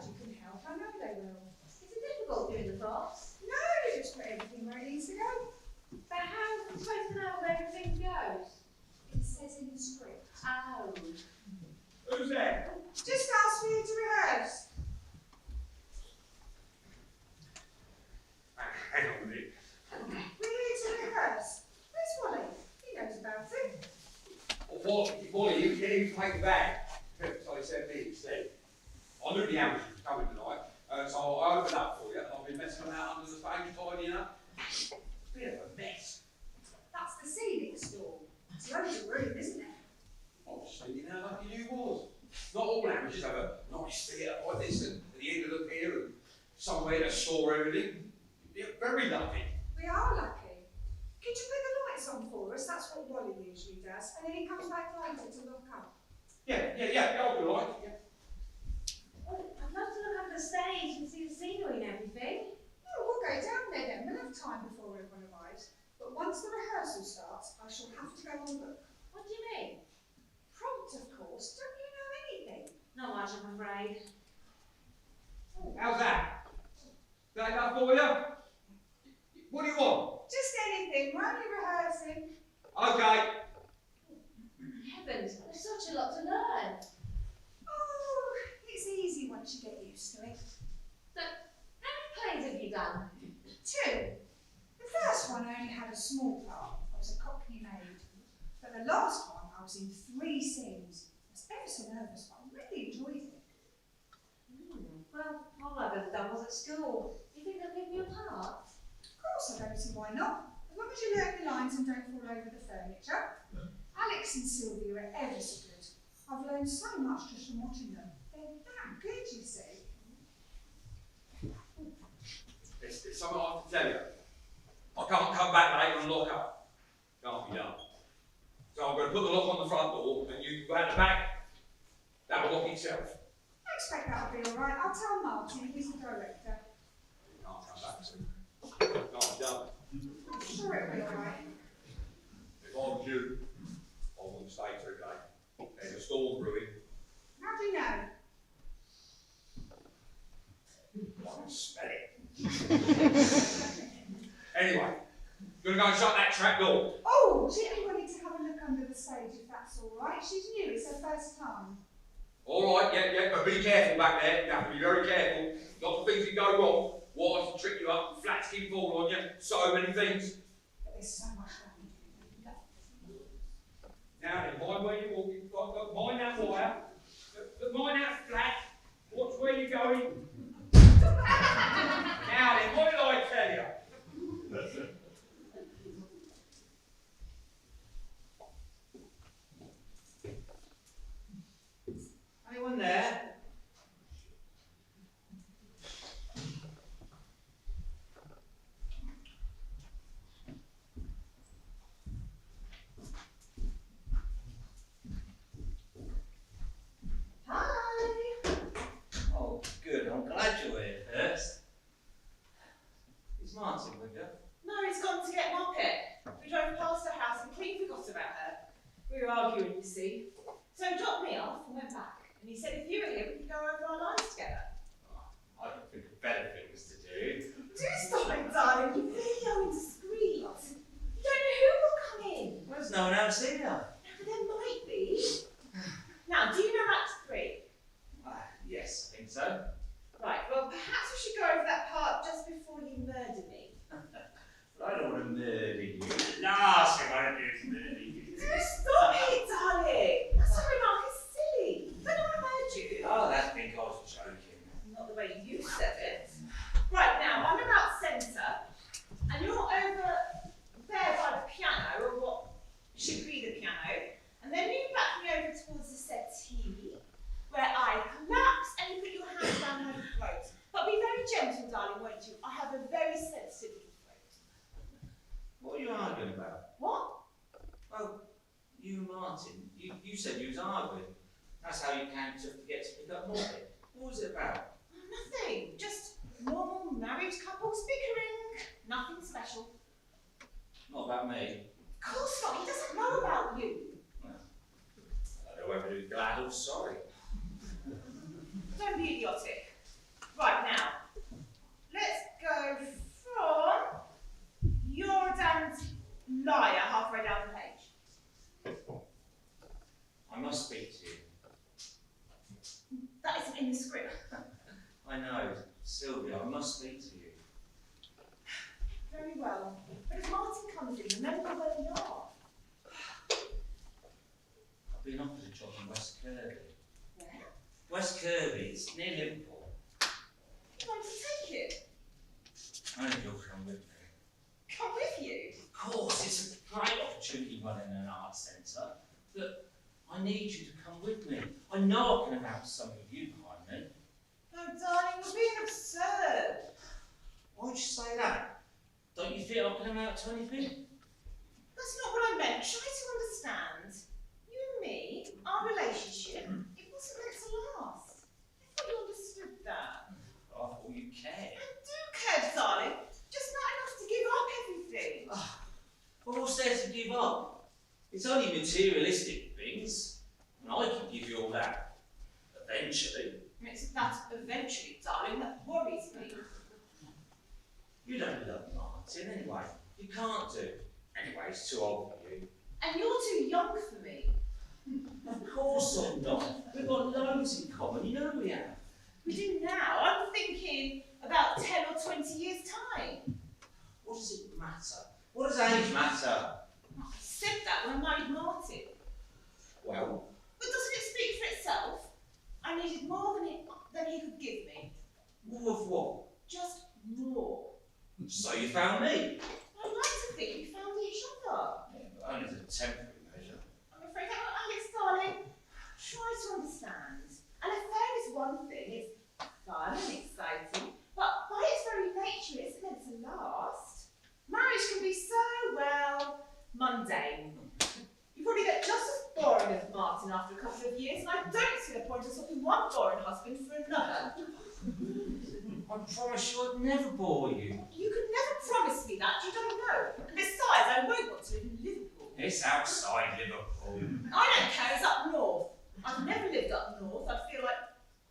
glad you can help. I know they will. Is it difficult doing the props? No, you just put everything where it needs to go. But how am I supposed to know where everything goes? It says in the script. Oh. Who's there? Just ask for you to rehearse. Hang on a minute. We're here to rehearse. Where's Wally? He knows about it. Wally, you get him to take the bag. So he said me instead. I knew the amateur was coming tonight, so I opened up for you, and I've been messing about under the stage tidying up. It's a bit of a mess. That's the scenic stall. It's loads of room, isn't it? I was thinking how lucky you was. Not all amateurs have a nice theatre like this and at the end of the pier and somewhere to store everything. You're very lucky. We are lucky. Could you put the lights on for us? That's what Wally usually does. And then he comes back later to look up. Yeah, I'll do like. Yeah. Well, I'd love to look up the stage and see the scenery and everything. Oh, we'll go down there then. We'll have time before everyone arrives. But once the rehearsal starts, I shall have to go on look. What do you mean? Prompt, of course. Don't you know anything? Not much, I'm afraid. How's that? Is that enough for you? What do you want? Just anything. We're only rehearsing. Okay. Heavens, there's such a lot to learn. Oh, it's easy once you get used to it. So, how many plays have you done? 2. The first one I only had a small part. I was a Cockney maid. But the last one, I was in 3 scenes. I was ever so nervous, but I really enjoyed it. Well, all I've ever done was at school. Do you think they'll give me a part? Of course, I don't see why not. As long as you learn the lines and don't fall over the furniture. Alex and Sylvia are ever so good. I've learned so much just from watching them. They're that good, you see. It's something I have to tell you. I can't come back later and lock up. Can't be done. So I'm going to put the lock on the front door and you can go out the back. That will lock itself. I expect that'll be all right. I'll tell Martin, he's the director. You can't come back soon. Can't be done. I'm sure it'll be all right. If I was you, I wouldn't stay too late. There's a storm brewing. How do you know? I can smell it. Anyway, you're going to go and shut that trap door. Oh, Jimmy wanted to have a look under the stage if that's all right. She's new, it's her first time. All right, yeah, but be careful back there. You have to be very careful. Lots of things can go wrong. Wires will trick you up, flat skin fall on you, so many things. But there's so much that we do. Now then, mind where you're walking, mind that wire, mind that flat, watch where you're going. Now then, what did I tell you? Anyone there? Hi! Oh, good. I'm glad you're here first. Is Martin with you? No, he's gone to get Moppet. We drove past her house and completely forgot about her. We were arguing, you see. So he dropped me off and went back. And he said if you were here, we could go over our lines together. I can think of better things to do. Do stop it, darling. You're really indiscreet. You don't know who will come in. Well, there's no one else here. No, but there might be. Now, do you know Act 3? Yes, I think so. Right, well, perhaps we should go over that part just before you murder me. But I don't want to murder you. The last thing I want to do is murder you. Do stop it, darling. That's a remark is silly. I don't want to hurt you. Oh, that's because I was joking. Not the way you said it. Right, now, I'm about centre, and you're over there by the piano, or what should be the piano, and then you back me over towards the settee, where I collapse and you put your hands down my throat. But be very gentle, darling, won't you? I have a very sensitive little throat. What are you arguing about? What? Well, you and Martin, you said you was arguing. That's how you came to forget to pick up Moppet. What was it about? Nothing. Just normal married couples bickering. Nothing special. Not about me. Of course not. He doesn't know about you. Well, I don't know whether to be glad or sorry. Don't be idiotic. I know, Sylvia, I must speak to you. Very well. But if Martin comes in, remember where we are. I've been offered a job in West Kirby. Where? West Kirby, it's near Liverpool. You want to take it? Only you'll come with me. Come with you? Of course, it's a great opportunity running an arts centre, but I need you to come with me. I know I can amount to something with you behind me. Oh, darling, you're being absurd. Why'd you say that? Don't you feel I can amount to anything? That's not what I meant. Try to understand. You and me, our relationship, it wasn't meant to last. I thought you understood that. I thought you cared. I do care, darling. Just not enough to give up everything. Well, what's there to give up? It's only materialistic things, and I can give you all that. Eventually. It's that eventually, darling, that worries me. You don't love Martin anyway. You can't do. Anyway, he's too old for you. And you're too young for me. Of course I'm not. We've got loads in common, you know we have. We do now. I'm thinking about 10 or 20 years' time. What does it matter? What does age matter? I said that when I married Martin. Well, But doesn't it speak for itself? I needed more than he could give me. more of what? Just more. So you found me. I'd like to think we found each other. Yeah, but only as a temporary measure. I'm afraid that, Alex, darling, try to understand. An affair is one thing, it's fun and exciting, but by its very nature, it's meant to last. Marriage can be so, well, mundane. You probably get just as boring as Martin after a couple of years, and I don't see the point of swapping one boring husband for another. I promise you I'd never bore you. You could never promise me that, you don't know. And besides, I won't want to live in Liverpool. It's outside Liverpool. I don't care, it's up north. I've never lived up north. I feel like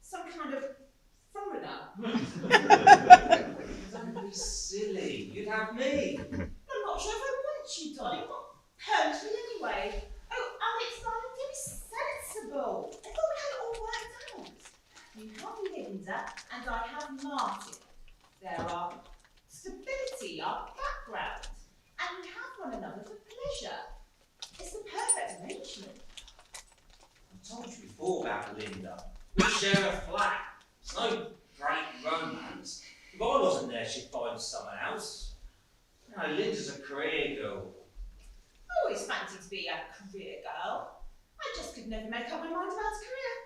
some kind of foreigner. Don't be silly. You'd have me. I'm not sure if I want you, darling. Not permanently anyway. Oh, Alex, darling, do be sensible. I thought we had it all worked out. You have Linda, and I have Martin. There are stability, our background, and we have one another for pleasure. It's the perfect arrangement. I told you before about Linda. We share a flat. It's no great romance. If I wasn't there, she'd find someone else. No, Linda's a career girl. I always fancied to be a career girl. I just could never make up my mind about a career.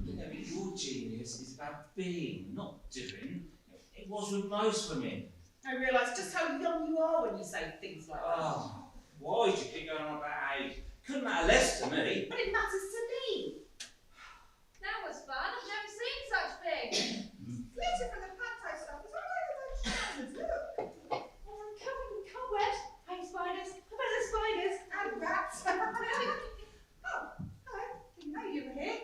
Yeah, but your genius is about being, not doing. It was with most women. I realise just how young you are when you say things like that. Oh, why did you keep going on about age? Couldn't matter less to me. But it matters to me. That was fun. I've never seen such things. Glitter from the panto stuff was all over those trousers, look. Oh, I'm covered in cobwebs. Hey, spiders. I bet there's spiders. And rats. Oh, hello. Didn't know you were here.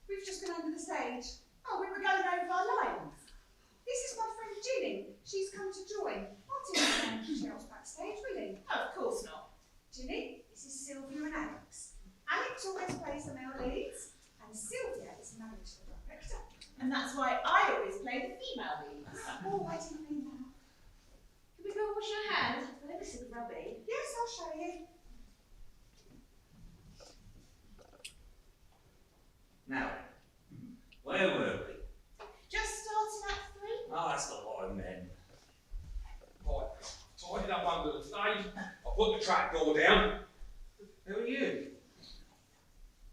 We've just been under the stage. Oh, we were going over our lines. This is my friend Ginny. She's come to join. Martin was going to Cheryl's backstage, really. Oh, of course not. Ginny, this is Sylvia and Alex. Alex always plays the male leads, and Sylvia is married to the director. And that's why I always play the female leads. Oh, I didn't mean that. Can we go wash your hands? They're a bit grubby. Yes, I'll show you. Now, where were we? Just starting at 3. Oh, that's not what I meant. Right, tidied up under the stage. I put the trap door down. Who are you?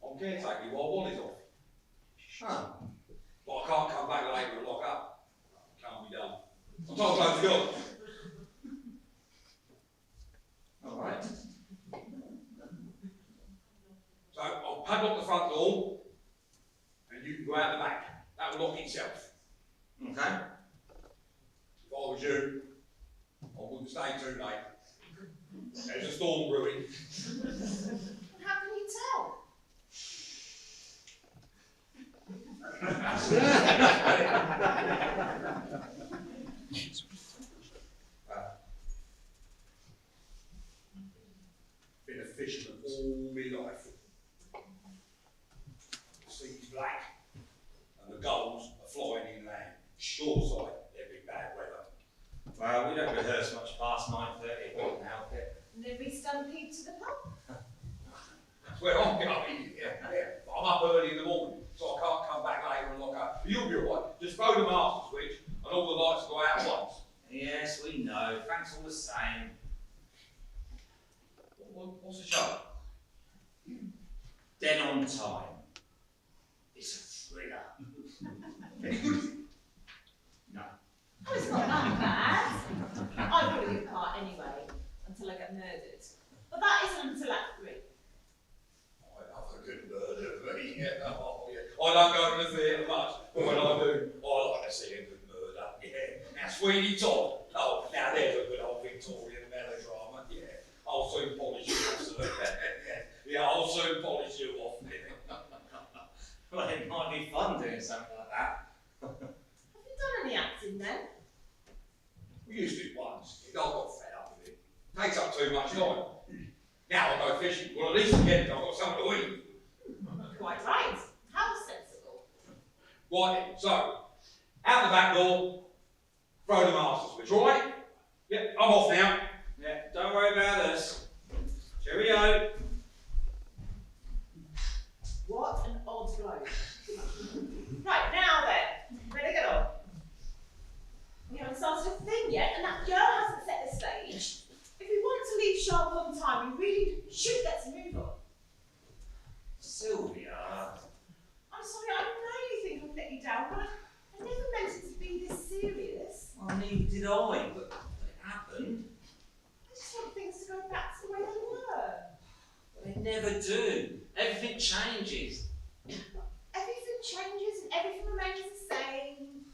I'm caretaking while Wally's off. Oh, But I can't come back later and lock up. Can't be done. I'm told I've got. all right. So I'll padlock the front door, and you can go out the back. That will lock itself. Okay. If I was you, I wouldn't stay too late. There's a storm brewing. And how can you tell? Been a fisherman all my life. The sea's black, and the gulls are flying inland. throw the master switch and all the lights go out at once. Yes, we know. Thanks all the same. What's the show? Dead on time. It's a thriller. Any good? No. Oh, it's not that bad. I've got a good part anyway, until I get murdered. But that isn't until Act 3. I love a good murder, me. Yeah. Oh, yeah. I don't go to the theatre much, but when I do, I like to see a good murder. Yeah. Now, Sweeney Todd. Oh, now there's a good old Victorian melodrama. Yeah. I'll soon polish you off, sir. Yeah, I'll soon polish you off. Well, it might be fun doing something like that. Have you done any acting then? We used to once. I got fed up with it. Takes up too much time. Now I go fishing. Well, at least again, I've got something to eat. Quite right. How sensible. Right then, so, out the back door, throw the master switch, all right? Yep, I'm off now. Yeah, don't worry about us. Cheerio. What an odd bloke. Right, now then, ready to get on. We haven't started a thing yet, and that girl hasn't set the stage. If we want to leave sharp on time, we really should get to move on. Sylvia. I'm sorry, I know you think I've let you down, but I never meant it to be this serious. Well, neither did I, but it happened. I just want things to go back to the way they were. But they never do. Everything changes. Everything changes and everything remains the same.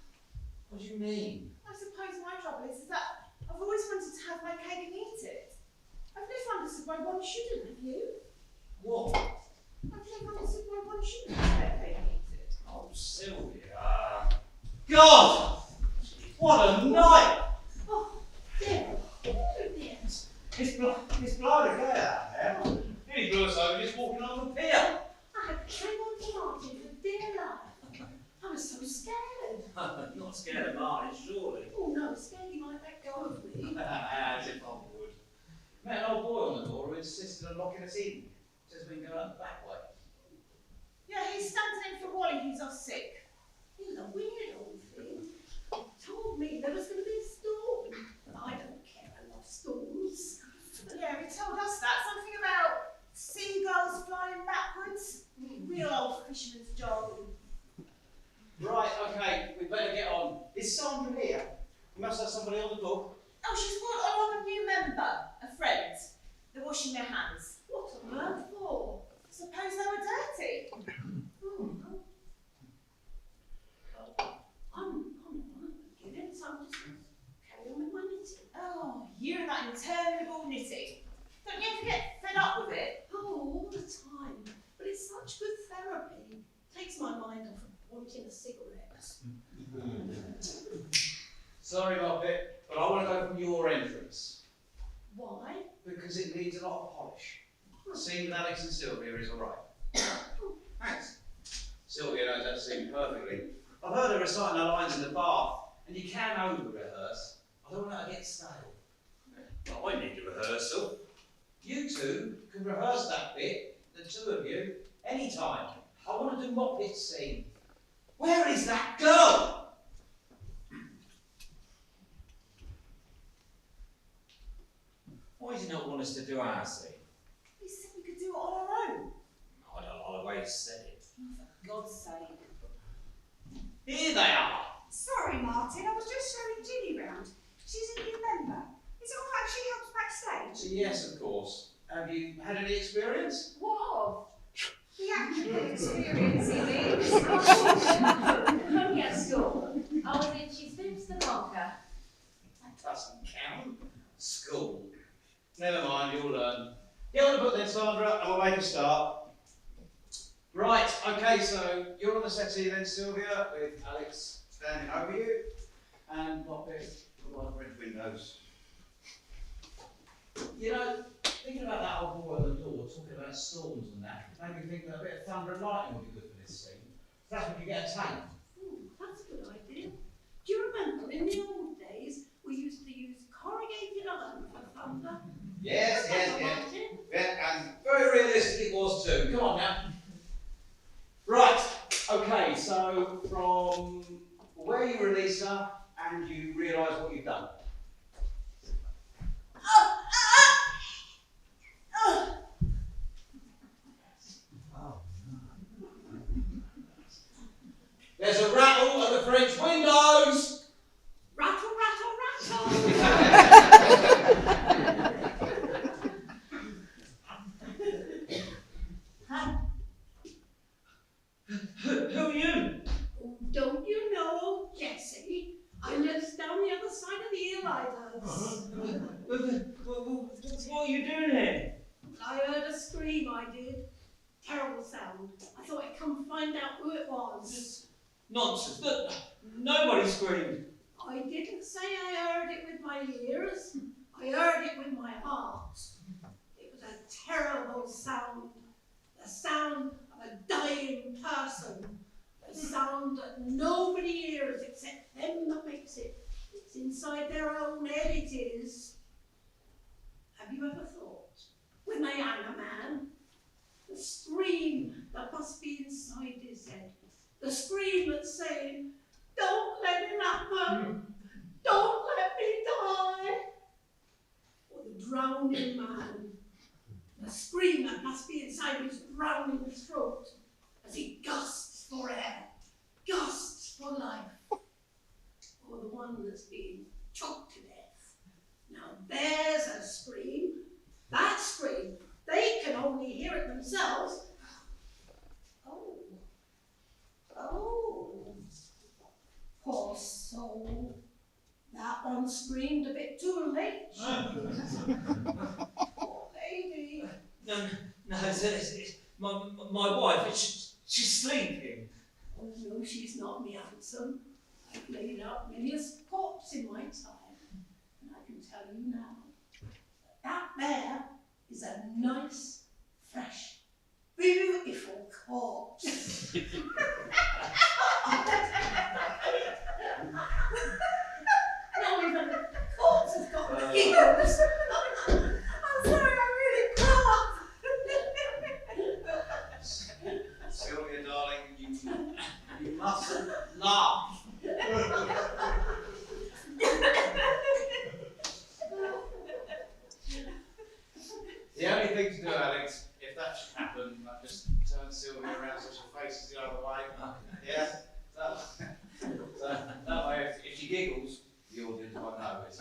What do you mean? I suppose my trouble is that I've always wanted to have my cake and eat it. I've never understood why one shouldn't, have you? What? I've never understood why one shouldn't have their cake and eat it. Oh, Sylvia. God! What a night! Oh, dear. Oh, dear. It's blowing a gale out there. Nearly blew us over just walking on the pier. I had to cling on to Martin for dear life. I was so scared. Not scared of Martin, surely. Oh no, scared he might let go of me. As if I would. Met an old boy on the door who insisted on locking us in. Says we can go out the back way. Yeah, he's standing in for Wally who's off sick. He's a weird old thing. He told me there was going to be a storm. But I don't care, I love storms. Yeah, he told us that. Something about seagulls flying backwards. Real old fisherman's jargon. Right, okay, we better get on. Is Sandra here? We must have somebody on the door. Oh, she's brought along a new member, a friend. They're washing their hands. What on earth for? Suppose they were dirty. Oh, no. I'm not beginning, so I'm just going to carry on with my knitting. Oh, you and that interminable knitting. Don't you ever get fed up with it? Oh, all the time. But it's such good therapy. Takes my mind off of wanting a cigarette. Sorry, Muppet, but I want to go from your entrance. Why? Because it needs a lot of polish. The scene with Alex and Sylvia is alright. Thanks. Sylvia knows that scene perfectly. I've heard her reciting her lines in the bath, and you can over-rehearse. I don't want her to get stale. But I need a rehearsal. You two can rehearse that bit, the two of you, anytime. I want to do Moppet's scene. Where is that girl? Why do you not want us to do our scene? We said we could do it on our own. I don't like the way you said it. Oh, for God's sake. Here they are. Sorry, Martin, I was just showing Ginny round. She's a new member. Is it all right if she helps backstage? Yes, of course. Have you had any experience? What? The actual experience it is. Only at school. I was in She's Bibs the Marker. That doesn't count. School. Never mind, you'll learn. Get on the book then, Sandra, and we'll make a start. Right, okay, so you're on the settee then, Sylvia, with Alex standing over you, and Moppet with one red windows. You know, thinking about that old boy on the door, talking about storms and that, made me think that a bit of thunder and lightning would be good for this scene. Perhaps we could get a tape. Ooh, that's a good idea. Do you remember in the old days we used to use corrugated iron for thunder? Yes, Remember, Martin? Yeah, and very realistic it was too. Come on now. Right, okay, so from where way you release her and you realise what you've done. There's a rattle at the French windows! Rattle, rattle, rattle. Who are you? Oh, don't you know, Jessie? I live down the other side of the hill, I does. What are you doing here? I heard a scream, I did. Terrible sound. I thought I'd come find out who it was. Nonsense. Nobody screamed. I didn't say I heard it with my ears. I heard it with my heart. It was a terrible sound. The sound of a dying person. A sound that nobody hears except them that makes it. It's inside their own head, it is. Have you ever thought, when they hang a man, the scream that must be inside his head, the scream that's saying, don't let it happen, don't let me die, or the drowning man, the scream that must be inside his drowning throat as he gasps for air, gasps for life, or the one that's being choked to death. Now there's a scream. That scream, they can only hear it themselves. Oh, poor soul. That one screamed a bit too late. Poor lady. No, it's my wife. She's sleeping. Oh no, she's not me handsome. I've laid out many a corpse in my time, and I can tell you now, that there is a nice, fresh, beautiful corpse. Not even the corpse has got the giggles. I'm sorry, I really can't. Sylvia, darling, you mustn't laugh. The only thing to do, Alex, if that should happen, like just turn Sylvia around so she faces the other way. Yeah? So that way, if she giggles, the audience won't know it.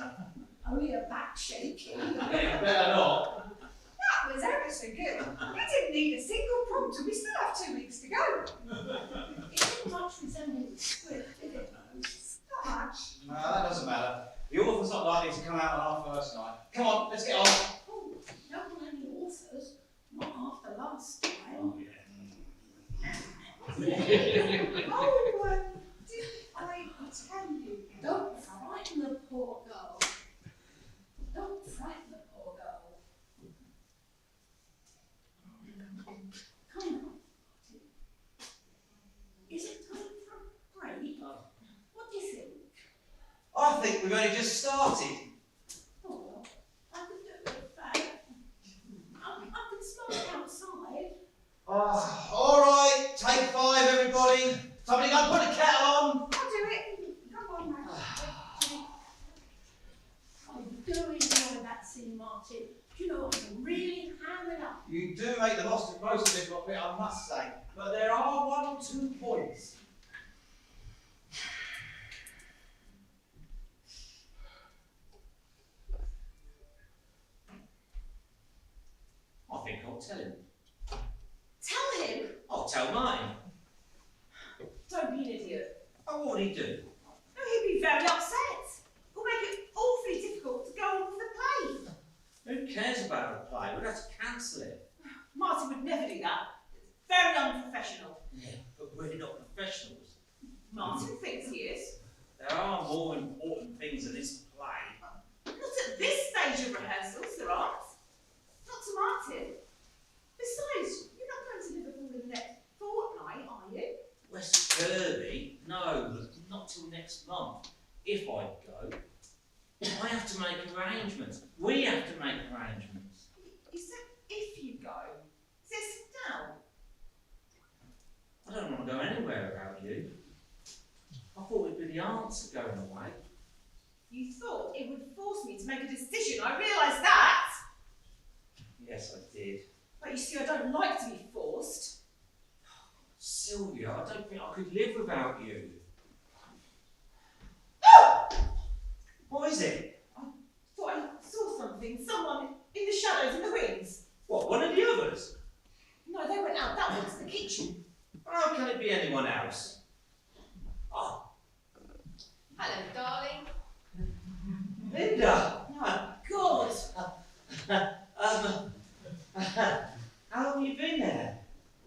Only a back shaking. Yeah, better not. That was ever so good. We didn't need a single prompt and we still have 2 weeks to go. It didn't much resemble the script, did it? Not much. No, that doesn't matter. The author's not likely to come out on our first night. Come on, let's get on. Oh, don't want any authors. Not after last time. Oh, yeah. Oh, didn't I tell you? Don't frighten the poor girl. Don't frighten the poor girl. Come on. Is it time for a break? What do you think? I think we've only just started. Oh, well, I could do it with a fan. I can smoke outside. All right, take 5, everybody. Somebody go put a kettle on. I'll do it. Come on, Matt. I do enjoy that scene, Martin. Do you know, I can really ham it up. You do make the most of this lot bit, I must say. But there are 1 or 2 points. I think I'll tell him. Tell him. I'll tell Martin. Don't be an idiot. Oh, what would he do? No, he'd be very upset. It'll make it awfully difficult to go on with the play. Who cares about a play? We'd have to cancel it. Martin would never do that. It's very unprofessional. Yeah, but we're not professionals. Martin thinks he is. There are more important things than this play. Not at this stage of rehearsals, there aren't. Not to Martin. Besides, you're not going to Liverpool in the next fortnight, are you? West Kirby? No, not till next month. If I go, I have to make arrangements. We have to make arrangements. You said if you go. Sit down. I don't want to go anywhere without you. I thought it'd be the answer going away. You thought it would force me to make a decision. I realise that. Yes, I did. But you see, I don't like to be forced. Sylvia, I don't think I could live without you. What is it? I thought I saw something. Someone in the shadows in the wings. What, one of the others? No, they went out that way to the kitchen. How can it be anyone else? Oh, Hello, darling. Linda! My God! How long have you been there?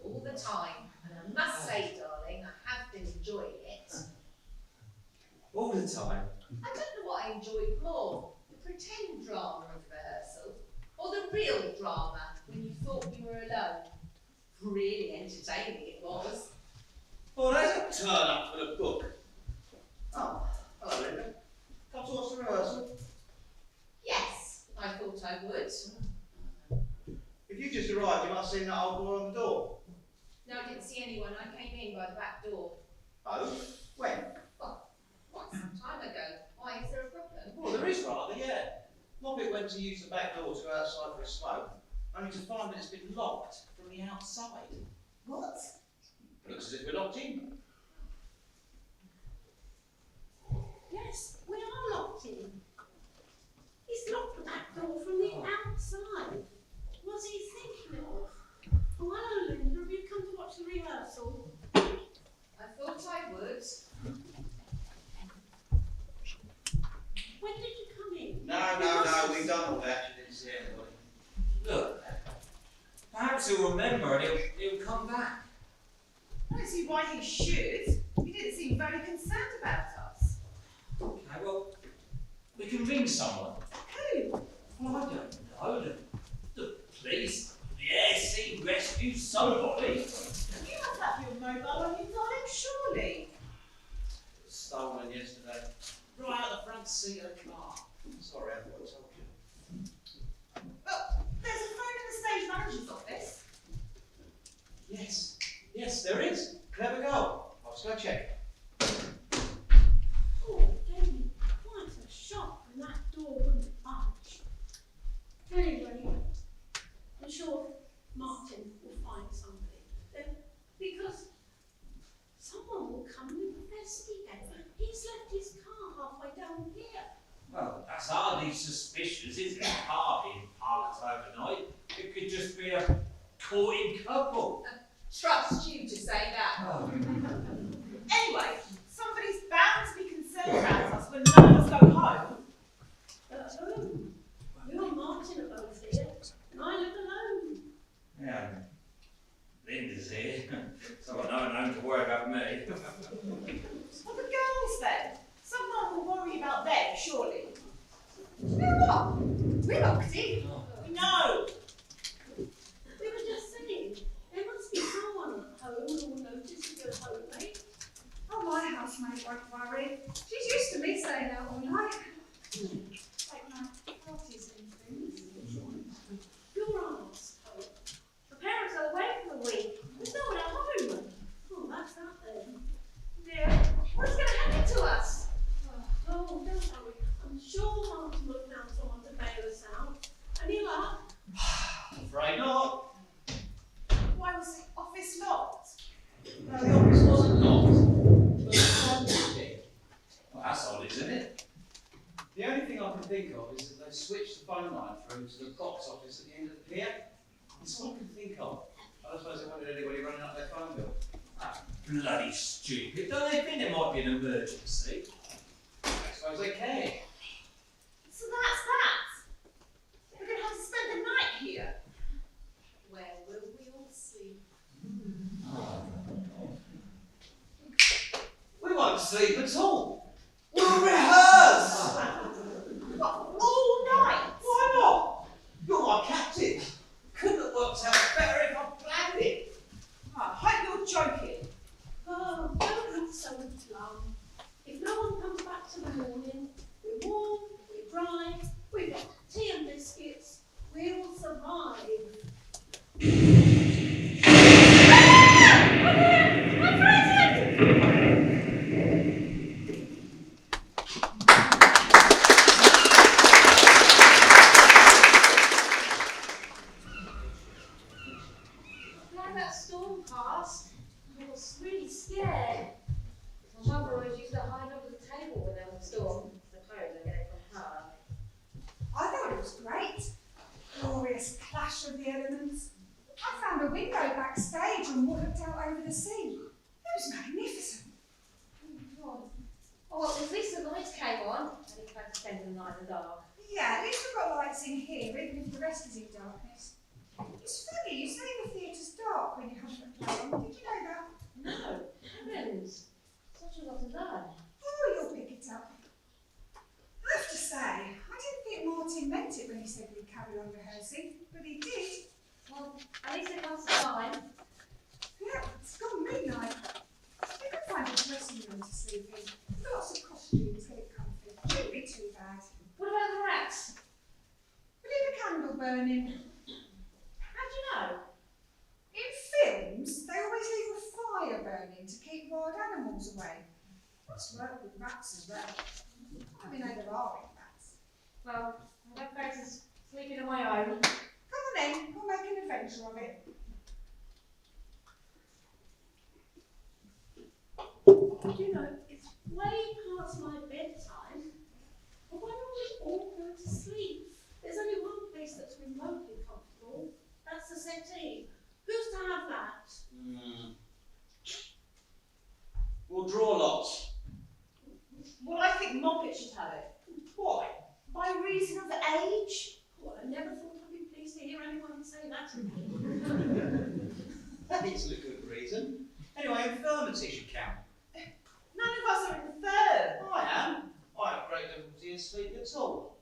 All the time. And I must say, darling, I have been enjoying it. All the time? I don't know what I enjoyed more, the pretend drama of rehearsal, or the real drama when you thought you were alone. Really entertaining it was. Well, there's a turn up for the book. Oh, Hello, Linda. Come to watch the rehearsal. Yes, I thought I would. If you just arrived, you must have seen that old boy on the door. No, I didn't see anyone. I came in by the back door. Oh? When? Quite some time ago. Why, is there a problem? Well, there is rather, yeah. Moppet went to use the back door to go outside for a smoke, only to find that it's been locked from the outside. what? Looks as if we're locked in. Yes, we are locked in. He's locked the back door from the outside. What's he thinking of? Oh, hello, Linda. Have you come to watch the rehearsal? I thought I would. When did you come in? No, we've done all that. You didn't see anybody. Look, perhaps he'll remember and he'll come back. I don't see why he should. He didn't seem very concerned about us. Okay, well, we can ring someone. Who? Well, I don't know. The police. Yes, he rescued somebody. You must have your mobile on you, darling, surely. It was stolen yesterday. Right out the front seat of the car. Sorry, I thought I told you. Well, there's a phone in the stage manager's office. Yes, there is. Clever girl. I'll just go check. Oh, it gave me quite a shock when that door wouldn't budge. Anyway, I'm sure Martin will find somebody. Because someone will come and investigate. He's left his car halfway down here. Well, that's hardly suspicious, is it? A car being parked overnight. It could just be a courting couple. Trust you to say that. Oh. Anyway, somebody's bound to be concerned about us when none of us go home. Who? You and Martin are both here, and I live alone. Yeah, Linda's here, so I know no one to worry about me. Well, the girls then. Someone will worry about them, surely. You know what? We're locked in. We know. We were just saying, there must be someone at home who will notice if you're home late. Oh, my housemate won't worry. She's used to me staying out all night. Like my parties and things. Your aunt's home. The parents are away for the week. There's no one at home. Oh, that's that then. Dear, what's going to happen to us? Oh, don't worry. I'm sure Martin will find someone to bail us out. Any luck? I'm afraid not. Why was the office locked? No, the office wasn't locked. But the phone was in. Well, that's odd, isn't it? The only thing I can think of is that they switched the phone line through to the box office at the end of the pier. It's all I can think of. I don't suppose they wanted anybody running up their phone bill. Bloody stupid. Don't they think there might be an emergency? I suppose they can. So that's that. We're going to have to spend the night here. Where will we all sleep? We won't sleep at all. We'll rehearse. What, all night? Why not? You're my captain. Couldn't have worked out better if I planned it. I hope you're joking. Oh, don't look so glum. If no one comes back till the morning, we're warm, we're dry, we've got tea and biscuits, we'll survive. I'm frightened! Oh, well, at least the lights came on, and you had to spend the night in the dark. Yeah, at least we've got lights in here, even if the rest is in darkness. It's funny, you say the theatre's dark when you have the play on. Did you know that? No, heavens, such a lot to learn. Oh, you'll pick it up. I have to say, I didn't think Martin meant it when he said we'd carry on rehearsing, but he did. Well, at least it comes to time. Yeah, it's gone midnight. We can find a dressing room to sleep in. Lots of costumes, get it comfy. Shouldn't be too bad. What about the rats? We leave a candle burning. How do you know? In films, they always leave a fire burning to keep wild animals away. Must work with rats as well. I mean, there are rats. Well, I'm going back to sleeping on my own. Come on then, we'll make an adventure of it. Do you know, it's way past my bedtime. But why don't we all go to sleep? There's only one place that's remotely comfortable. That's the settee. Who's to have that? We'll draw lots. Well, I think Moppet should have it. Why? By reason of age. Well, I never thought I'd be pleased to hear anyone say that to me. That isn't a good reason. Anyway, infirmity should count. None of us are infirm. I am. I have great difficulty in sleep at all.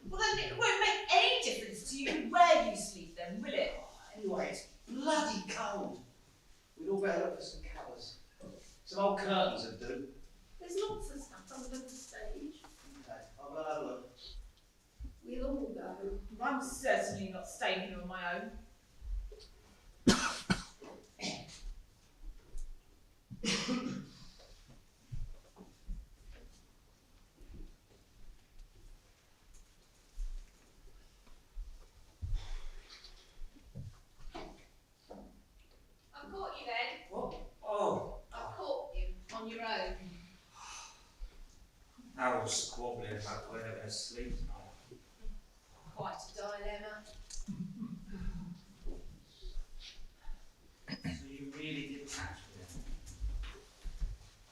Well, then it won't make any difference to you where you sleep then, will it? Anyway, it's bloody cold. We'd all better look for some covers. Some old curtains would do. There's lots of stuff under the stage. Okay, I'll go have a look. We'll all go. I'm certainly not staying here on my own. I've caught you then. What? Oh, I've caught you on your own. I was squabbling about where they're going to sleep tonight. Quite a dilemma. So you really did catch me.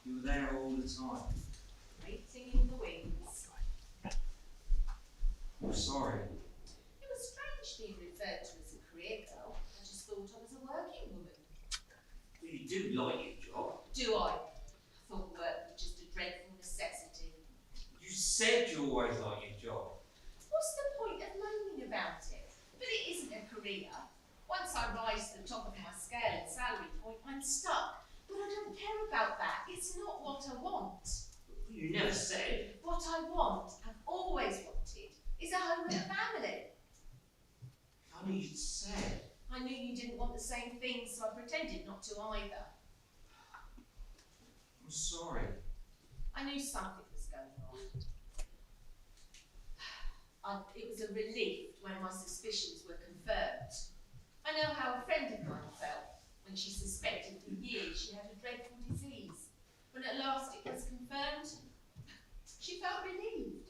You were there all the time. Waiting in the wings. I'm sorry. It was strange being referred to as a career girl. I just thought I was a working woman. You do like your job. Do I? I thought work was just a dreadful necessity. You said you always like your job. What's the point of moaning about it? But it isn't a career. Once I rise to the top of my scale and salary point, I'm stuck. But I don't care about that. It's not what I want. You never said. What I want, I've always wanted, is a home and a family. If only you'd said. I knew you didn't want the same thing, so I pretended not to either. I'm sorry. I knew something was going on. It was a relief when my suspicions were confirmed. I know how a friend of mine felt when she suspected for years she had a dreadful disease. When at last it was confirmed, she felt relieved.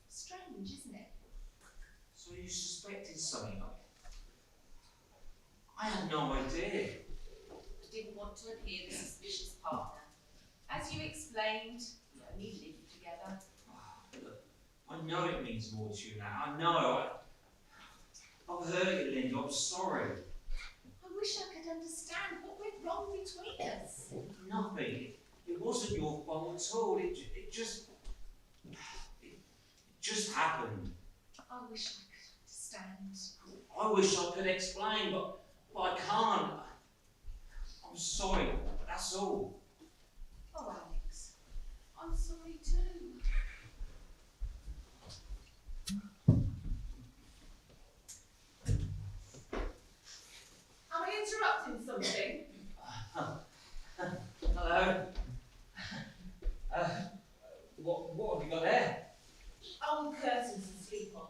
Strange, isn't it? So you suspected something of it? I had no idea. I didn't want to appear the suspicious partner. As you explained, we only lived together. Look, I know it means more to you now. I know. I've hurt you, Linda. I'm sorry. I wish I could understand what went wrong between us. Nothing. It wasn't your fault at all. It just happened. I wish I could understand. I wish I could explain, but I can't. I'm sorry. That's all. Oh, Alex, I'm sorry too. Am I interrupting something? Hello. What have you got there? Old curtains to sleep on.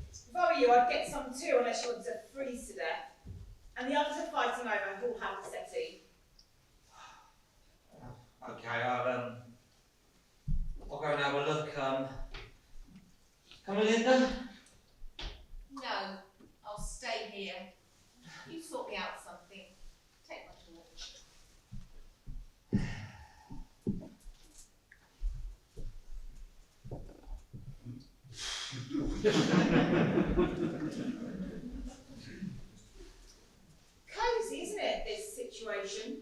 If I were you, I'd get some too, unless you want to freeze to death. And the others are fighting over who'll have the settee. Okay, I'll go and have a look. Come in, Linda. No, I'll stay here. You sort me out something. Take my torch. Cosy, isn't it, this situation?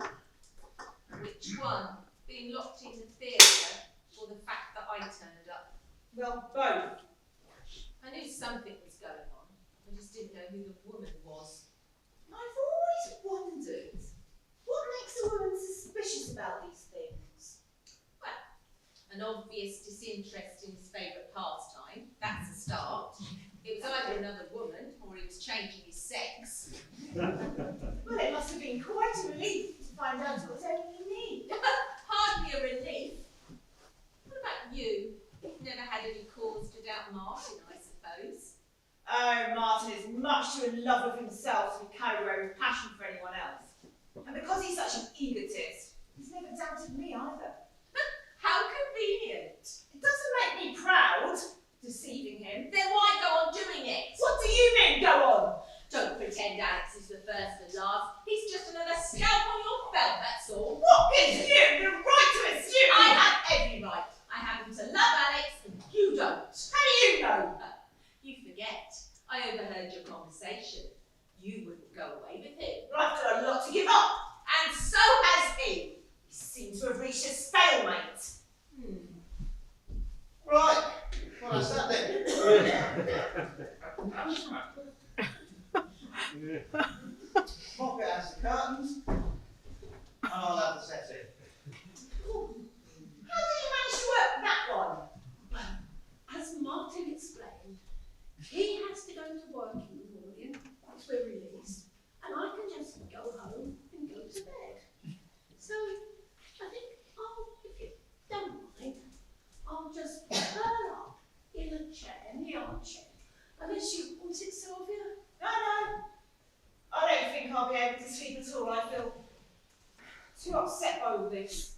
Which one? Being locked in the theatre, or the fact that I turned up? Well, both. I knew something was going on. I just didn't know who the woman was. I've always wondered, what makes a woman suspicious about these things? An obvious disinterest in his favourite pastime. That's a start. It was either another woman, or he was changing his sex. Well, it must have been quite a relief to find out it was only me. Hardly a relief. What about you? You've never had any cause to doubt Martin, I suppose. Oh, Martin is much too in love with himself to be carried away with passion for anyone else. And because he's such an egotist, he's never doubted me either. How convenient. It doesn't make me proud, deceiving him. Then why go on doing it? What do you mean, go on? Don't pretend Alex is the first and last. He's just another scalp on your belt, that's all. What gives you the right to assume? I have every right. I happen to love Alex and you don't. How do you know? You forget. I overheard your conversation. You wouldn't go away with him. Well, I've got a lot to give up. And so has he. He seems to have reached a stalemate. Right, well that's that then. Mop it as the curtains, and I'll have the settee. How did you manage to work that one? As Martin explained, he has to go to work in the morning once we're released, and I can just go home and go to bed. So I think, if you don't mind, I'll just curl up in a chair, in the armchair, unless you want it, Sylvia. No, I don't think I'll be able to sleep at all. I feel too upset by all this.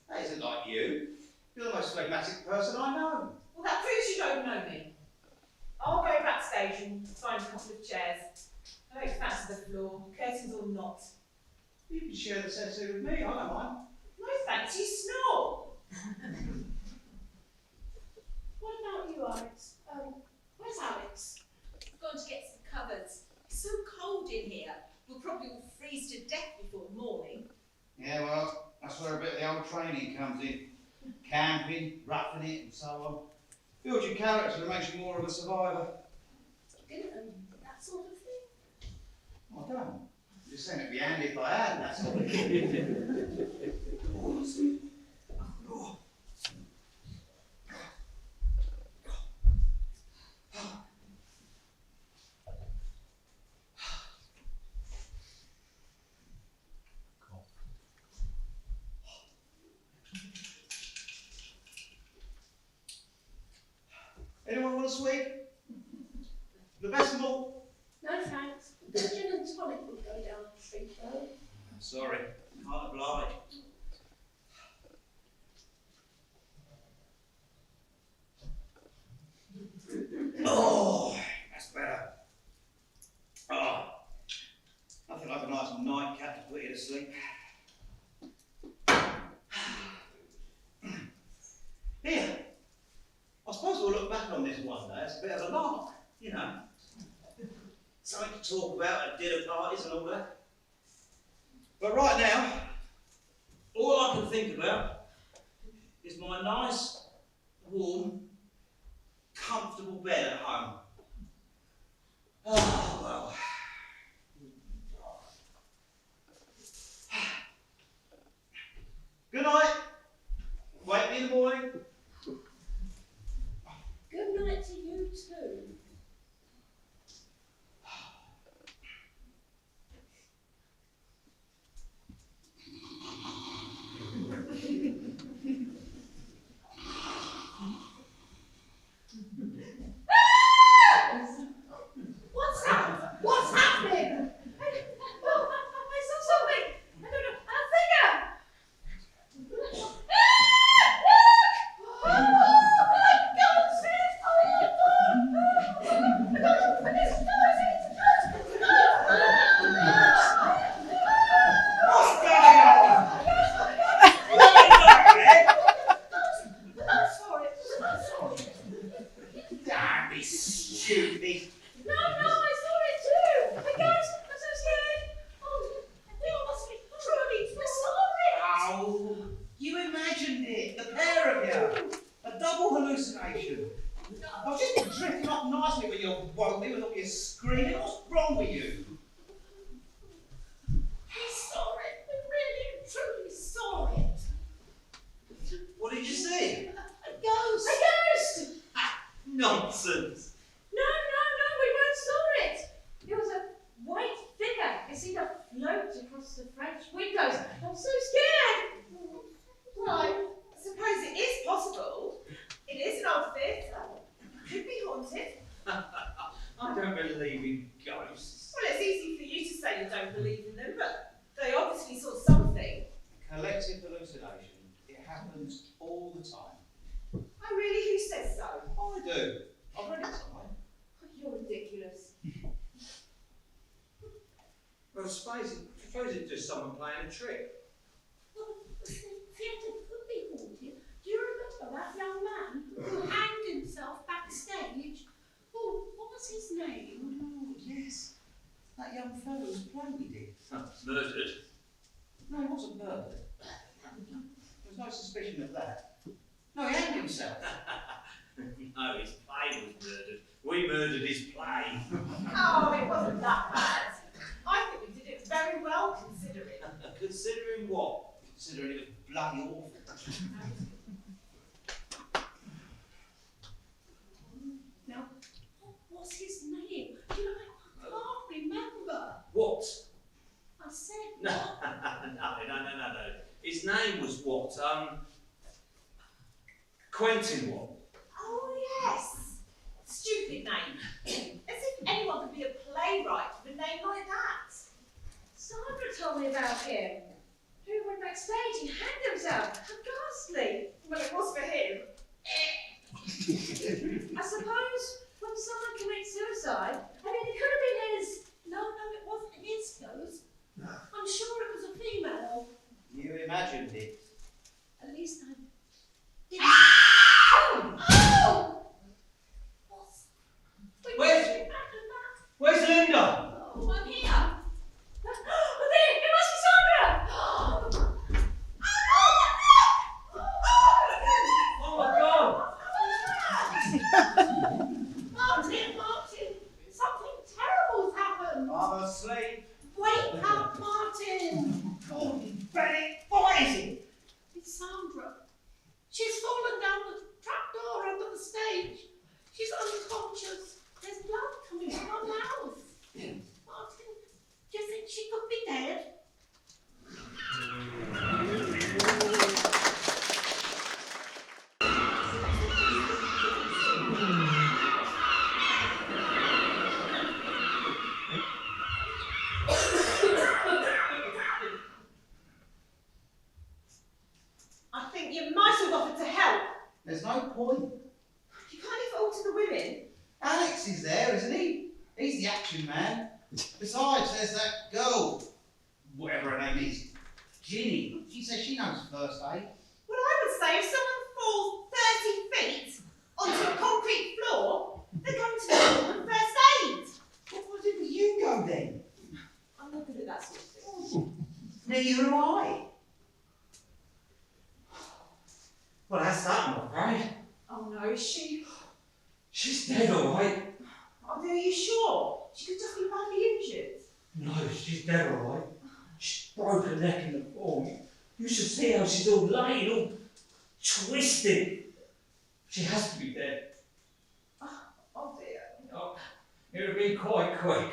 That isn't like you. You're the most phlegmatic person I know. Well, that proves you don't know me. I'll go backstage and find a couple of chairs. I don't fancy the floor, curtains or not. You can share the settee with me, I don't mind. No thanks, you snore. What about you, Alex? Where's Alex? I've gone to get some covers. It's so cold in here. We'll probably all freeze to death before morning. Yeah, well, that's where a bit of the old training comes in. Camping, roughing it and so on. Builds your character and makes you more of a survivor. Didn't know you did that sort of thing. I don't. I'm just saying it'd be handy if I had, that's all. Anyone want a sweet? The best of all? No thanks. The gin and tonic would go down the street though. Sorry, can't oblige. Oh, that's better. Oh, nothing like a nice nightcap to put you to sleep. Here, I suppose we'll look back on this one day as a bit of a lark, you know. Something to talk about at dinner parties and all that. But right now, all I can think about is my nice, warm, comfortable bed at home. Oh, well. Good night. Wake me in the morning. Good night to you too. What's that? What's happening? I saw something. I don't know. A figure. imagined it, the pair of you. A double hallucination. I've just been drifting off nicely when you're woke with all your screaming. What's wrong with you? He saw it. We really and truly saw it. What did you see? A ghost. A ghost! Nonsense. No, we both saw it. There was a white figure. It seemed to float across the French windows. I'm so scared. Well, I suppose it is possible. It is an old theatre. Could be haunted. I don't believe in ghosts. Well, it's easy for you to say you don't believe in them, but they obviously saw something. Collective hallucination. It happens all the time. Oh, really? Who says so? I do. I've read it somewhere. You're ridiculous. Well, I suppose it's just someone playing a trick. Well, the theatre could be haunted. Do you remember that young man who hanged himself backstage? Oh, what was his name? Oh, yes. That young fellow whose play we did. Murdered. No, he wasn't murdered. There was no suspicion of that. No, he hanged himself. No, his play was murdered. We murdered his play. Oh, it wasn't that bad. I think we did it very well, considering. Considering what? Considering it was bloody awful. Now, what was his name? You know, I can't remember. What? I said No, what? no. His name was what? Quentin what? Oh, yes. Stupid name. As if anyone could be a playwright with a name like that. Sandra told me about him. Who went backstage and hanged himself. How ghastly. Well, it was for him. I suppose when someone commits suicide, I mean, it could have been his. No, it wasn't his ghost. I'm sure it was a female. You imagined it. At least I did. Oh! Where's Linda? Oh, I'm here. Oh, there! It must be Sandra! Oh my God! Martin, something terrible's happened. I'm asleep. Wake up, Martin. Oh, Benny, what is it? It's Sandra. She's fallen down the trapdoor under the stage. She's unconscious. There's blood coming from her mouth. Martin, do you think she could be dead? I think you might have offered to help. There's no point. You can't leave it all to the women. Alex is there, isn't he? He's the action man. Besides, there's that girl, whatever her name is, Ginny. She says she knows first aid. Well, I would say if someone falls 30 feet onto a concrete floor, they're going to know first aid. Well, why didn't you go then? I'm not good at that sort of thing. Neither am I. Well, that's that, I'm afraid. Oh no, is she? She's dead, all right. Oh, are you sure? She could just be badly injured. No, she's dead, all right. She's broke her neck in the fall. You should see how she's all laying, all twisted. She has to be dead. Oh dear. Oh, it would be quite quick.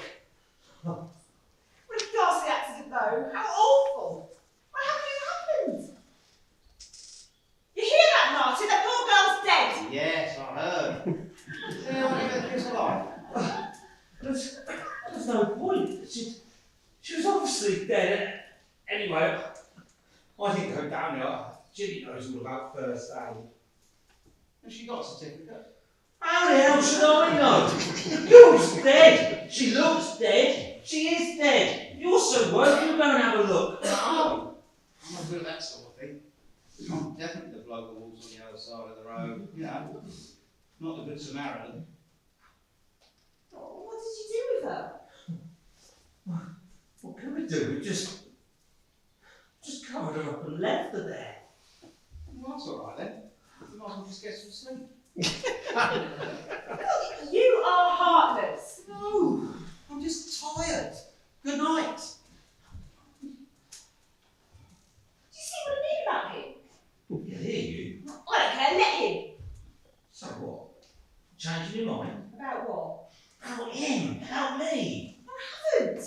What a ghastly accident though. How awful. What happened? You hear that, Martin? That poor girl's dead. Yes, I heard. Yeah, I think she's alive. There's no point. She was obviously dead. Anyway, I didn't go down there. Ginny knows all about first aid. And she got a certificate. How the hell should I know? The girl's dead. She looks dead. She is dead. You're so worried, you go and have a look. No. I'm not good at that sort of thing. I'm definitely the bloke who walks on the other side of the road. You know, not the Good Samaritan. Oh, what did you do with her? What can we do? We just covered her up and left her there. Well, that's all right then. You might as well just get some sleep. You are heartless. No, I'm just tired. Good night. Do you see what I mean about him? Yeah, hear you. I don't care, let him. So what? Changing your mind? About what? About him, about me. I haven't.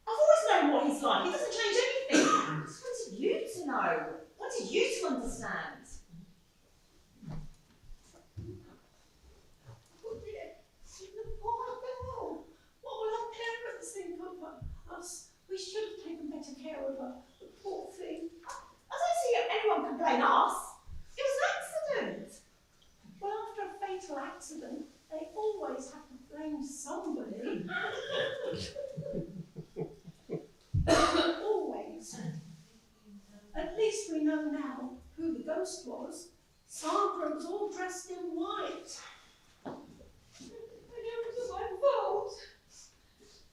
I've always known what he's like. He doesn't change anything. I just wanted you to know. I wanted you to understand. What will our parents think of us? We should have taken better care of her. The poor thing. I don't see anyone can blame us. It was an accident. Well, after a fatal accident, they always have to blame somebody. Always. At least we know now who the ghost was. Sandra was all dressed in white. I know it was my fault.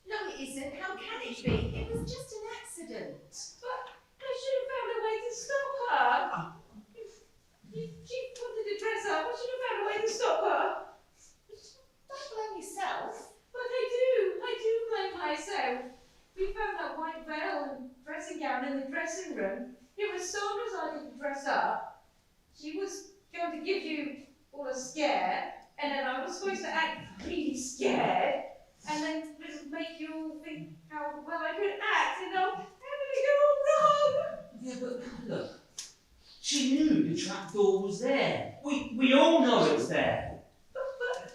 No, it isn't. How can it be? It was just an accident. But they should have found a way to stop her. If she wanted to dress up, I should have found a way to stop her. Don't blame yourself. But I do blame myself. We found that white veil and dressing gown in the dressing room. It was Sandra's idea to dress up. She was going to give you all a scare, and then I was supposed to act really scared, and then make you all think how well I could act, and how did it go wrong? Yeah, but look, she knew the trapdoor was there. We all know it was there. But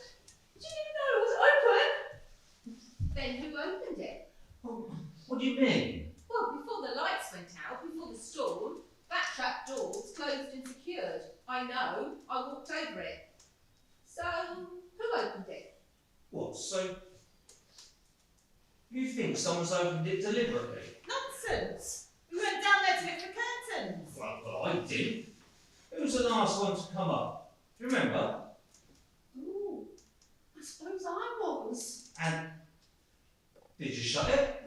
she didn't know it was open. Then who opened it? What do you mean? Well, before the lights went out, before the storm, that trap door was closed and secured. I know. I walked over it. So, who opened it? What, so you think someone's opened it deliberately? Nonsense. We went down there to look for curtains. Well, I did. Who was the last one to come up? Do you remember? Ooh, I suppose I was. And did you shut it?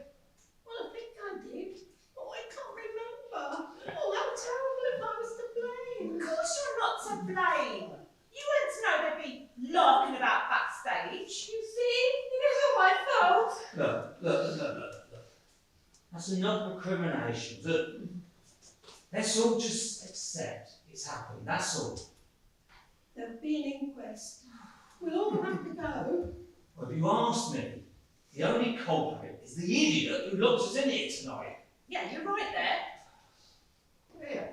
Well, I think I did. Oh, I can't remember. Oh, how terrible if I was to blame. Of course you're not to blame. You weren't to know they'd be larking about backstage. You see, it isn't my fault. Look. That's enough recrimination. Let's all just accept it's happened, that's all. There'll be an inquest. We'll all have to go. Well, if you ask me, the only culprit is the idiot who locked us in here tonight. Yeah, you're right there. Here.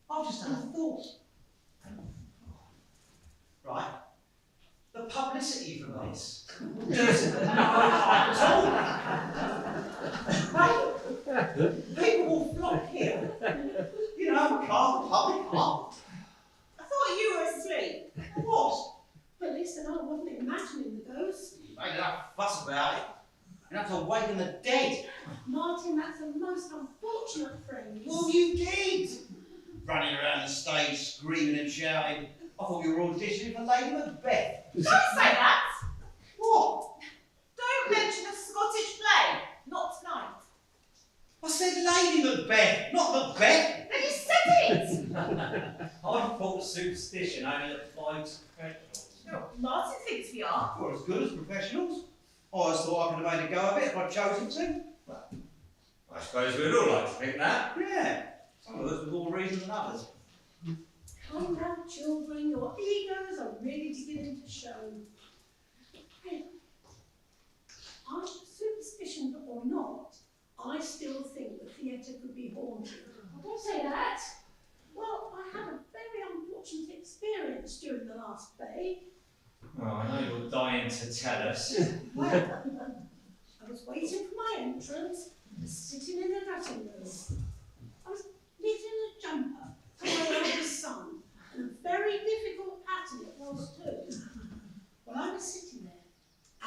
I've just had a thought. Right. The publicity from this isn't enough at all. People will flock here. You know, car, public car. I thought you were asleep. I was. But at least then I wasn't imagining the ghost. You made enough fuss about it. Enough to awaken the dead. Martin, that's the most unfortunate phrase. Well, you did. Running around the stage, screaming and shouting. I thought you were auditioning for Lady Macbeth. Don't say that. What? Don't mention a Scottish play. Not tonight. I said Lady Macbeth, not Macbeth. Then you said it. I thought superstition only applied to professionals. No, Martin thinks we are. We're as good as professionals. I always thought I could have made a go of it if I'd chosen to. I suppose we'd all like to think that. Yeah. Some of us with more reason than others. Come now, children, your egos are ready to get into show. Either superstition or not, I still think the theatre could be haunted. Don't say that. Well, I had a very unfortunate experience during the last play. Oh, I know you're dying to tell us. Well, I was waiting for my entrance, sitting in the dressing room. I was knitting a jumper for my eldest son, and a very difficult pattern it was too. Well, I was sitting there,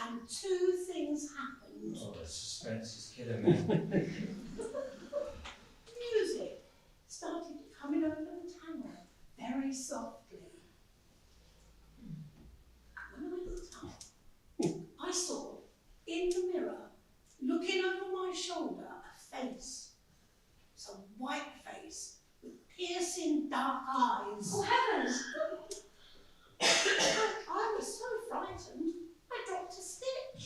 and two things happened. Oh, the suspense is killing me. Music started coming over the tower very softly. When I looked up, I saw in the mirror, looking over my shoulder, a face. It's a white face with piercing dark eyes. Oh, heavens! I was so frightened, I dropped a stitch.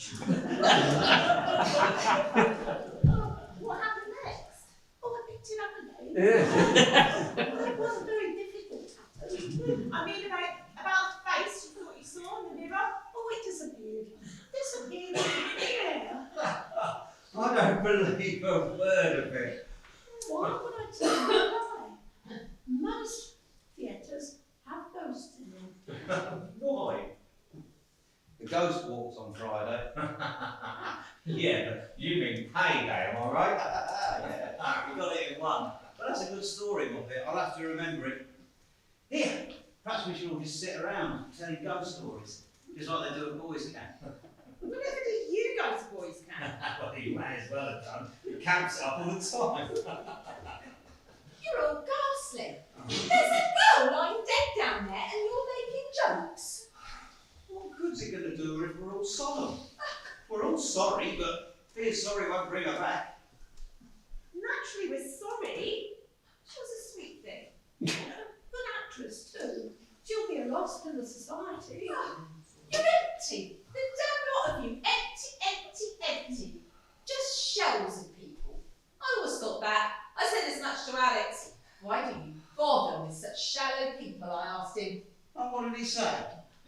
What happened next? Oh, I picked it up again. It was very difficult. I mean, about the face, you thought you saw in the mirror? Oh, it disappeared. Disappeared into the air. I don't believe a word of it. Why would I tell you a lie? Most theatres have ghosts in them. Why? The ghost walks on Friday. Yeah, but you mean payday, am I right? Yeah, we got it in one. But that's a good story, Muppet. I'll have to remember it. Here, perhaps we should all just sit around telling ghost stories, just like they do at boys' camp. Whenever did you go to boys' camp? Well, you may as well have done. It camps up all the time. You're all ghastly. There's a girl lying dead down there and you're making jokes. What good's it going to do her if we're all solemn? We're all sorry, but being sorry won't bring her back. Naturally, we're sorry. She was a sweet thing. Good actress, too. She'll be a loss to the society. You're empty. The damn lot of you. Empty. Just shells of people. I always thought that. I said as much to Alex. Why do you bother with such shallow people? I asked him. Oh, what did he say?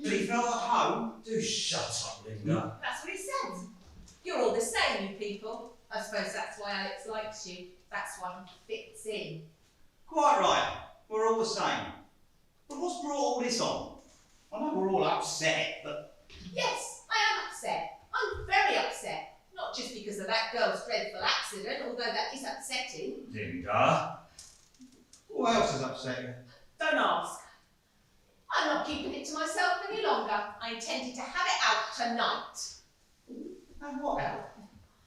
That he felt at home? Do shut up, Linda. That's what he said. You're all the same, you people. I suppose that's why Alex likes you. That's why he fits in. Quite right. We're all the same. But what's brought all this on? I know we're all upset, but... Yes, I am upset. I'm very upset. Not just because of that girl's dreadful accident, although that is upsetting. Linda. What else has upset you? Don't ask. I'm not keeping it to myself any longer. I intended to have it out tonight. And what else?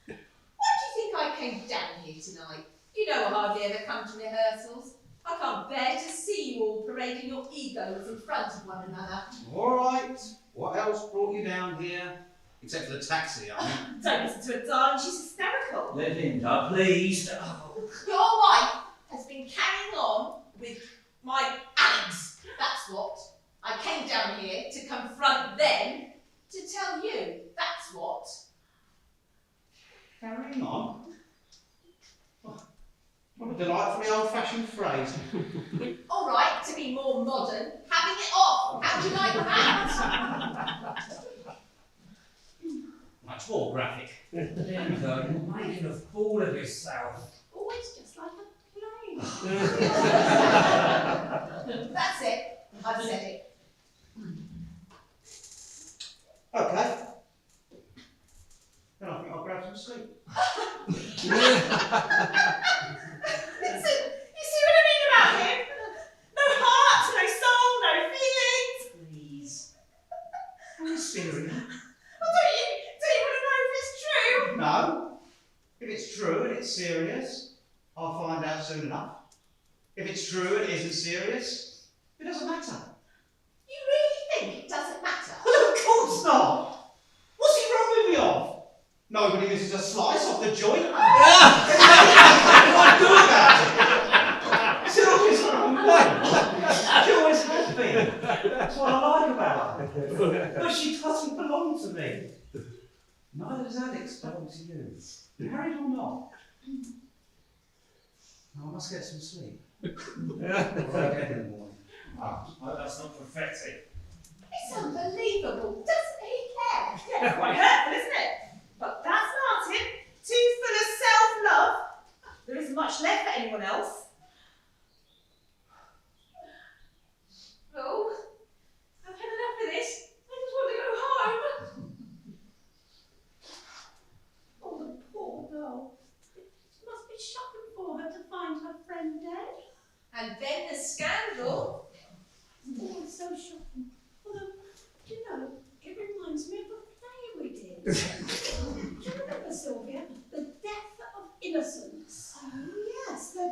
Why do you think I came down here tonight? You know I hardly ever come to rehearsals. I can't bear to see you all parading your egos in front of one another. All right. What else brought you down here? Except for the taxi, I mean. Don't listen to her, darling. She's hysterical. Linda, please. Oh. Your wife has been carrying on with my Alex. That's what. I came down here to confront them, to tell you. That's what. Carrying on? What a delightfully old-fashioned phrase. All right, to be more modern, having it off. How do you like that? Much more graphic. Linda, you're making a fool of yourself. Oh, it's just like a play. That's it. I've said it. Okay. Then I think I'll grab some sleep. Listen, you see what I mean about him? No heart, no soul, no feelings. Please. I'm serious. Well, don't you want to know if it's true? No. If it's true and it's serious, I'll find out soon enough. If it's true and it isn't serious, it doesn't matter. You really think it doesn't matter? Well, of course not. What's he robbing me of? Nobody misses a slice off the joint. What do do about it? It's always her own way. She always has been. That's what I like about her. But she doesn't belong to me. Neither does Alex belong to you. Married or not. Now I must get some sleep. Before I get in the morning. Oh, that's not prophetic. It's unbelievable. Doesn't he care? Yeah, quite hurtful, isn't it? But that's Martin, too full of self-love. There isn't much left for anyone else. Oh, I've had enough of this. I just want to go home. Oh, the poor girl. It must be shocking for her to find her friend dead. And then the scandal. Oh, it's so shocking. Although, you know, it reminds me of a play we did. Do you remember, Sylvia? The Death of Innocence. Oh, yes, the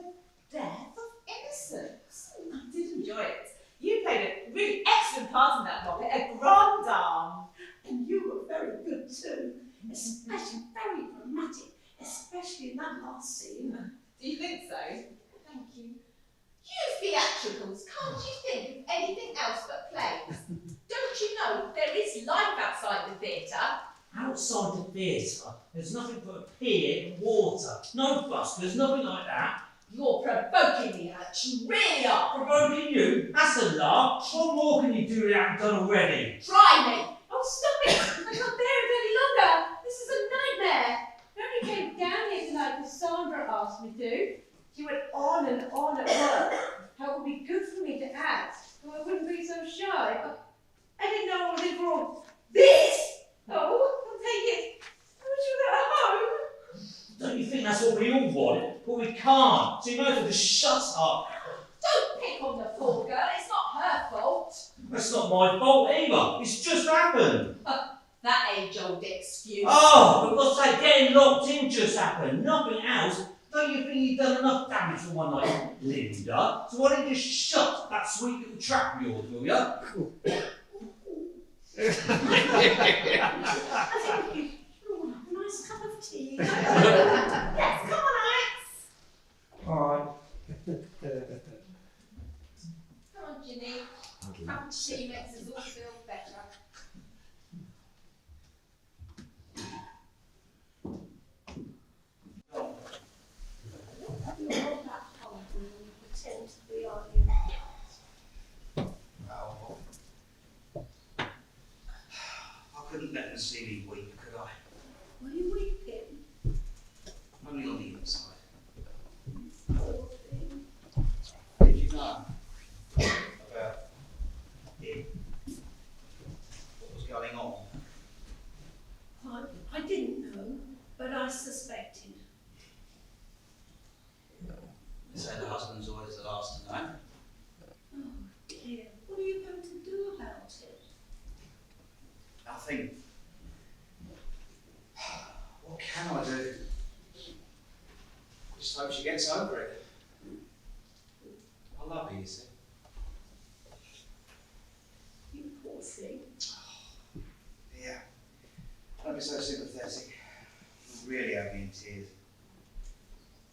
death of innocence. I did enjoy it. You played a really excellent part in that, Robert, a grande dame. And you were very good too. Especially very dramatic, especially in that last scene. Do you think so? Thank you. You theatricals can't you think of anything else but plays? Don't you know there is life outside the theatre? Outside the theatre, there's nothing but a pier and water. No buskers, nothing like that. You're provoking me, Alex, you really are. Provoking you? That's a laugh. What more can you do that you haven't done already? Try me. Oh, stop it! I can't bear it any longer. This is a nightmare. I only came down here tonight because Sandra asked me to. She went on and on at work. How it would be good for me to act, so I wouldn't be so shy. But I didn't know I was in for all this. Oh, I'll take it. I wish you were at home. Don't you think that's what we all want? But we can't. So you might as well just shut up. Don't pick on the poor girl, it's not her fault. That's not my fault either. It's just happened. That age-old excuse. Oh, for God's sake, getting locked in just happened. Nothing else. Don't you think you've done enough damage for one night, Linda? So why don't you just shut that sweet little trap of yours, will you? Nice cup of tea. Yes, come on, Alex. All right. Come on, Ginny. Cup of tea makes us all feel better. You're not that hard when you pretend to be, are you? I couldn't let them see me weep, could I? Were you weeping? Only on the inside. Poor thing. Did you know about him? What was going on? I didn't know, but I suspected. They say the husband's always the last to know. Oh dear, what are you going to do about it? Nothing. What can I do? Just hope she gets over it. I love her, you see. You poor thing. Yeah. Don't be so sympathetic. You'll really have me in tears.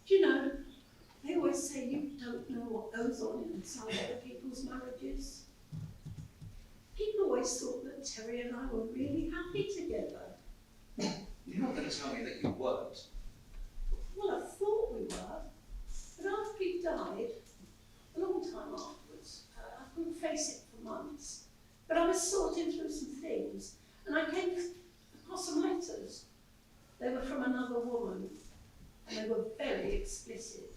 Do you know, they always say you don't know what goes on inside other people's marriages. People always thought that Terry and I were really happy together. You're not going to tell me that you weren't. Well, I thought we were, but after he died, a long time afterwards, I couldn't face it for months. But I was sorting through some things, and I came across some letters. They were from another woman, and they were very explicit.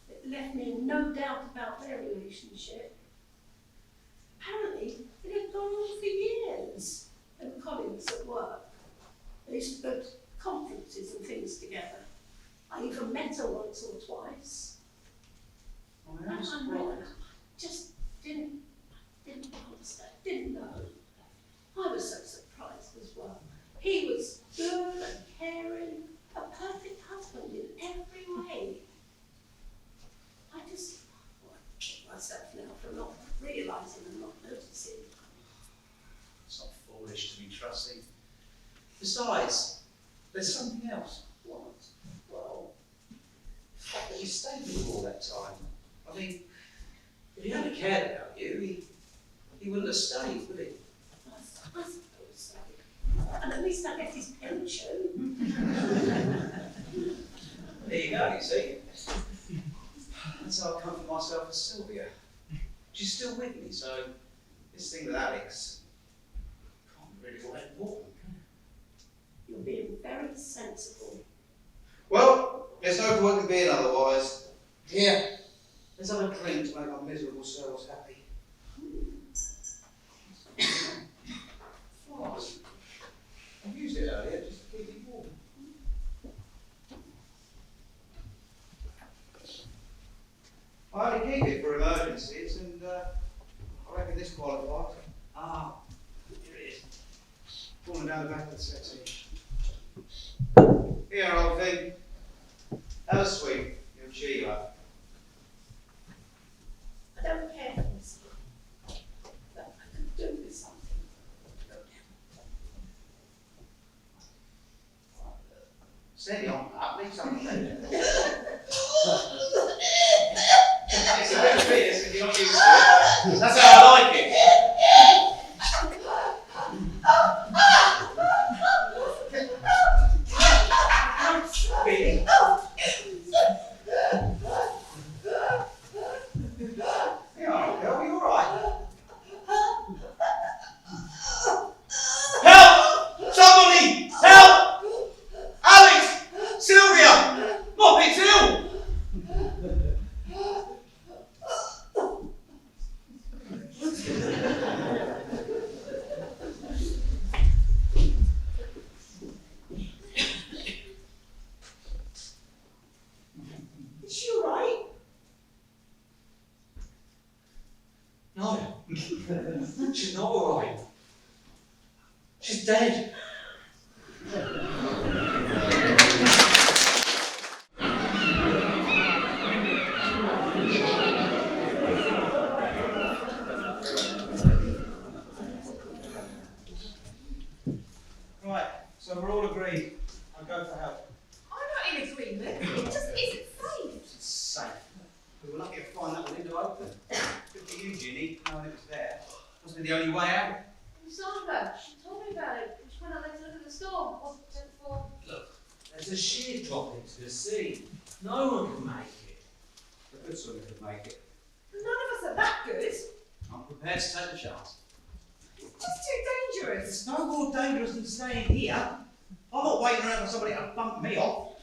It left me in no doubt about their relationship. Apparently, it had gone on for years. They were colleagues at work. They used to go to conferences and things together. I even met her once or twice. I And am I surprised. just didn't understand, didn't know. I was so surprised as well. He was good and caring, a perfect husband in every way. I just kick myself now for not realising and not noticing. It's not foolish to be trusting. Besides, there's something else. What? Well, The fact that you stayed with you all that time. I mean, if he hadn't cared about you, he wouldn't have stayed, would he? I suppose so. And at least I get his pension. There you go, you see. That's how I comfort myself with Sylvia. She's still with me, so this thing with Alex can't be really all that important, can it? You're being very sensible. Well, there's no point in being otherwise. Here, let's have a drink to make our miserable selves happy. Flask. I used it earlier just to keep it warm. I only keep it for emergencies, and I reckon this qualifies. Ah, here it is. Falling down the back of the settee. Here, old thing. Have a sweet. You'll cheer you up. I don't care for this, but I could do with something. Steady on that. Leave something there. It's a bit fierce if you're not used to it. That's how I like it. Really? Yeah, Bill, you alright? Help! Somebody! Help! Alex! Sylvia! Moppet's ill! Is she alright? No. She's not alright. She's dead. Right, so we're all agreed. I'll go for help. I'm not in agreement. It just isn't safe. It's safe. We were lucky to find that window open. Good for you, Ginny, knowing it was there. Wasn't it the only way out? Sandra, she told me about it. She went out there to look at the storm. Wasn't it for? Look, there's a sheer drop into the sea. No one can make it. A good swimmer could make it. None of us are that good. I'm prepared to take the chance. It's just too dangerous. It's no more dangerous than staying here. I'm not waiting around for somebody to bump me off.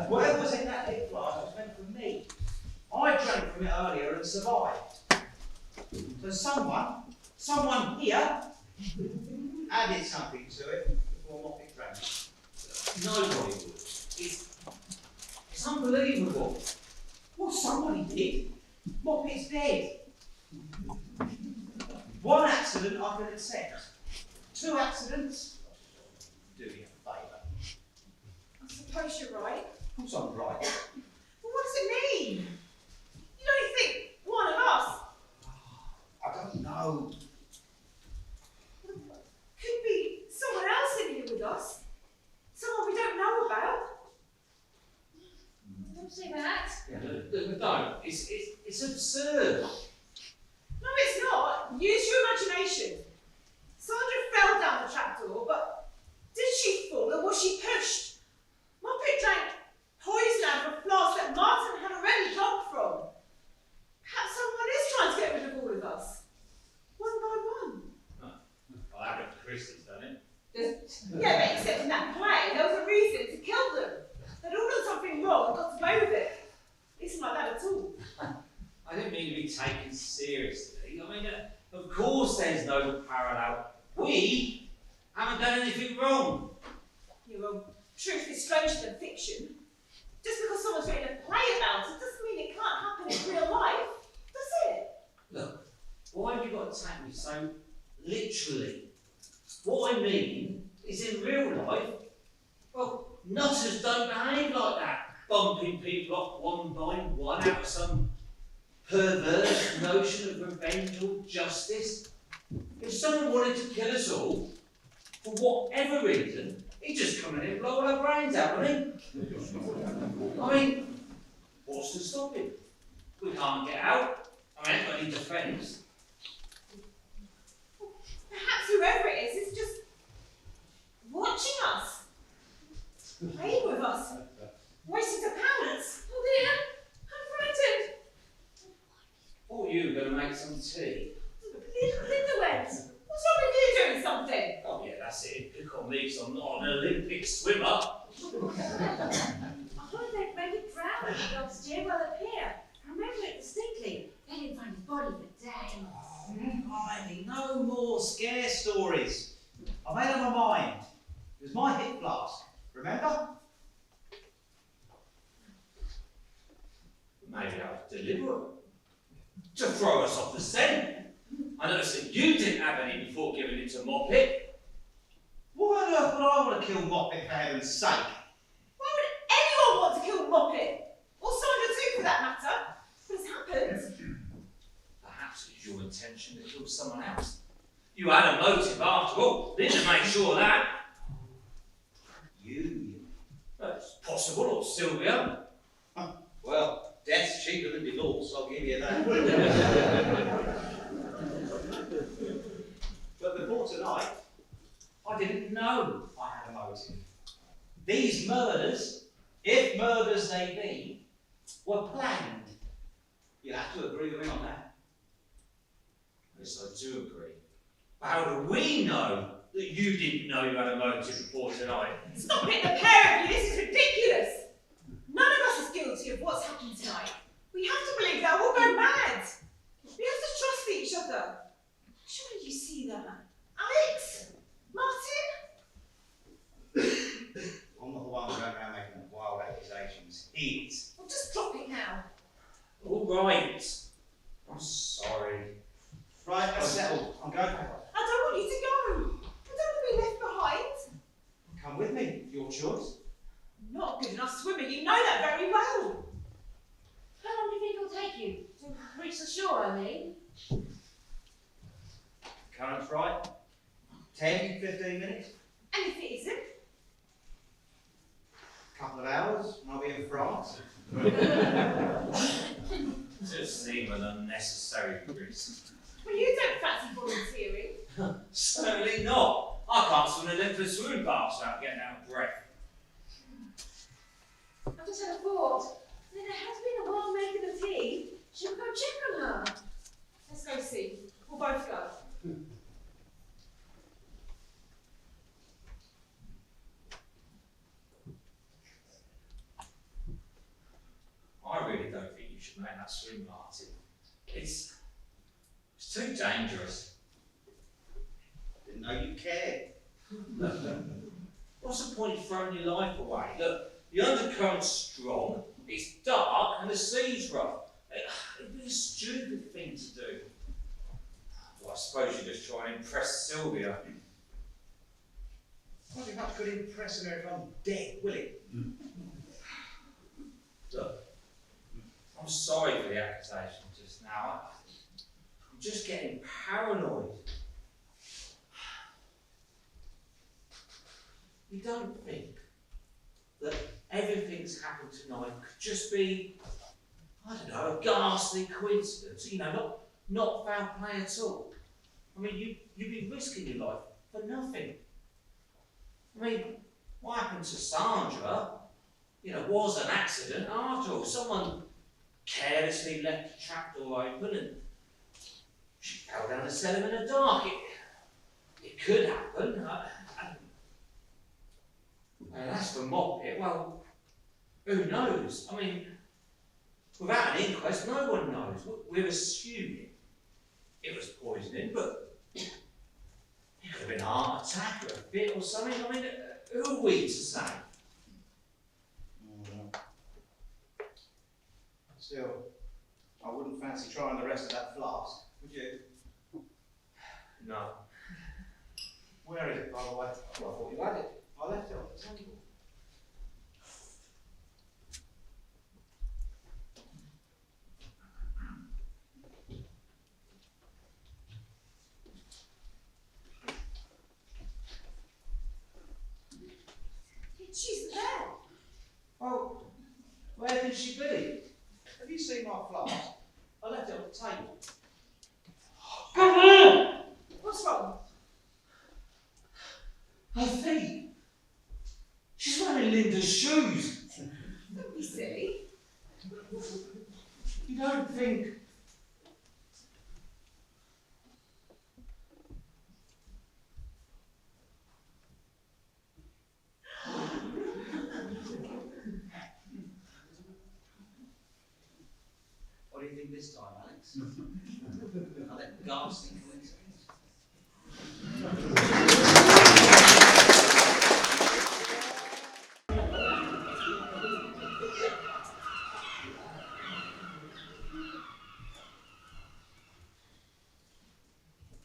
Whatever was in that hip flask was meant for me. I drank from it earlier and survived. So someone here added something to it before Moppet drank it. Nobody would. It's unbelievable. Well, somebody did. Moppet's dead. One accident I can accept. 2 accidents? Do me a favour. I suppose you're right. Of course I'm right. But what does it mean? You don't think one of us I don't know. could be someone else in here with us? Someone we don't know about? Don't say that. Yeah, look, don't. It's absurd. No, it's not. Use your imagination. Sandra fell down the trapdoor, but did she fall or was she pushed? Moppet drank poison out of a flask that Martin had already drunk from. Perhaps someone is trying to get rid of all of us. One by one. Well, Agatha Christie's done it. Yeah, but except in that play, there was a reason to kill them. They'd all done something wrong and got away with it. It isn't like that at all. I don't mean to be taken seriously. I mean, of course there's no parallel. We haven't done anything wrong. Yeah, well, truth is stranger than fiction. Just because someone's written a play about it doesn't mean it can't happen in real life, does it? Look, why have you got to take me so literally? What I mean is in real life, well, nutters don't behave like that, bumping people up one by one out of some perverse notion of revenge or justice. If someone wanted to kill us all, for whatever reason, he'd just come in and blow our brains out, wouldn't he? I mean, what's to stop him? We can't get out. I ain't got any defence. Perhaps whoever it is just watching us, playing with us, waiting to pounce. Oh dear, I'm frightened. Thought you were going to make some tea. Linda went. What's wrong with you doing something? Oh yeah, that's it. Pick on me because I'm not an Olympic swimmer. I heard they'd made a drown in the dog's stairwell up here. I remember it distinctly. They didn't find his body for days. Blimey, no more scare stories. I made up my mind. It was my hip flask. Remember? Maybe I was deliberate. To throw us off the scent. I noticed that you didn't have any before giving it to Moppet. Why on earth would I want to kill Moppet for heaven's sake? Why would anyone want to kill Moppet? Or Sandra too, for that matter? But it's happened. Perhaps it was your intention to kill someone else. You had a motive after all. Linda made sure of that. You. It's possible, or Sylvia. Well, death's cheaper than divorce, I'll give you that. these murders, if murders they be, were planned. You'll have to agree with me on that. Yes, I do agree. But how do we know that you didn't know you had a motive for tonight? Stop it, the pair of you, this is ridiculous. None of us is guilty of what's happened tonight. We have to believe they'll all go mad. We have to trust each other. Surely you see that. Alex? Martin? I'm not the one going around making wild accusations. He is. Well, just drop it now. All right. I'm sorry. Right, that's settled. I'm going back. I don't want you to go. I don't want to be left behind. Come with me, your choice. I'm not a good enough swimmer, you know that very well. How long do you think it'll take you to reach the shore, I mean? Current's right. 10, 15 minutes. And if it isn't? Couple of hours, and I'll be in France. Just seem an unnecessary risk. Well, you don't fancy volunteering. Certainly not. I can't swim a length of swimming baths without getting out of breath. I've just had a thought. There has been a while making the tea. Should we go check on her? Let's go see. We'll both go. I really don't think you should make that swim, Martin. It's too dangerous. Didn't know you cared. What's the point of throwing your life away? Look, the undercurrent's strong, it's dark, and the sea's rough. It'd be a stupid thing to do. Well, I suppose you just try and impress Sylvia. Not be much good impressing her if I'm dead, will it? Look, I'm sorry for the accusation just now. I'm just getting paranoid. You don't think that everything that's happened tonight could just be, I don't know, a ghastly coincidence? You know, not foul play at all. I mean, you'd be risking your life for nothing. I mean, what happened to Sandra, you know, was an accident after all. Someone carelessly left the trapdoor open and she fell down the cellar in the dark. It could happen. And as for Moppet, well, who knows? I mean, without an inquest, no one knows. We're assuming it was poisoning, but it could have been a heart attack or a fit or something. I mean, who are we to say? Still, I wouldn't fancy trying the rest of that flask, would you? No. Where is it, by the way? Well, I thought you had it. I left it on the table. She's there. Well, where could she be? Have you seen my flask? I left it on the table. Come on! What's wrong? Her feet. She's wearing Linda's shoes. Don't be silly. You don't think... What do you think this time, Alex? Another ghastly coincidence.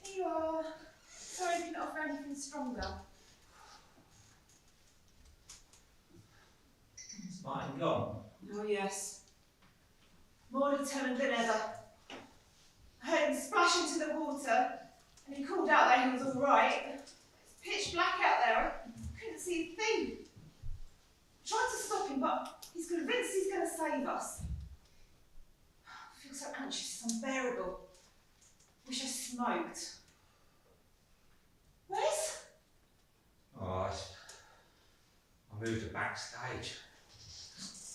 Here you are. Sorry I didn't offer anything stronger. Is Martin gone? Oh yes. More determined than ever. I heard him splash into the water and he called out that he was all right. It's pitch black out there. I couldn't see a thing. I tried to stop him, but he's convinced he's going to save us. I feel so anxious, it's unbearable. Wish I smoked. Wes? Oh, I moved her back backstage.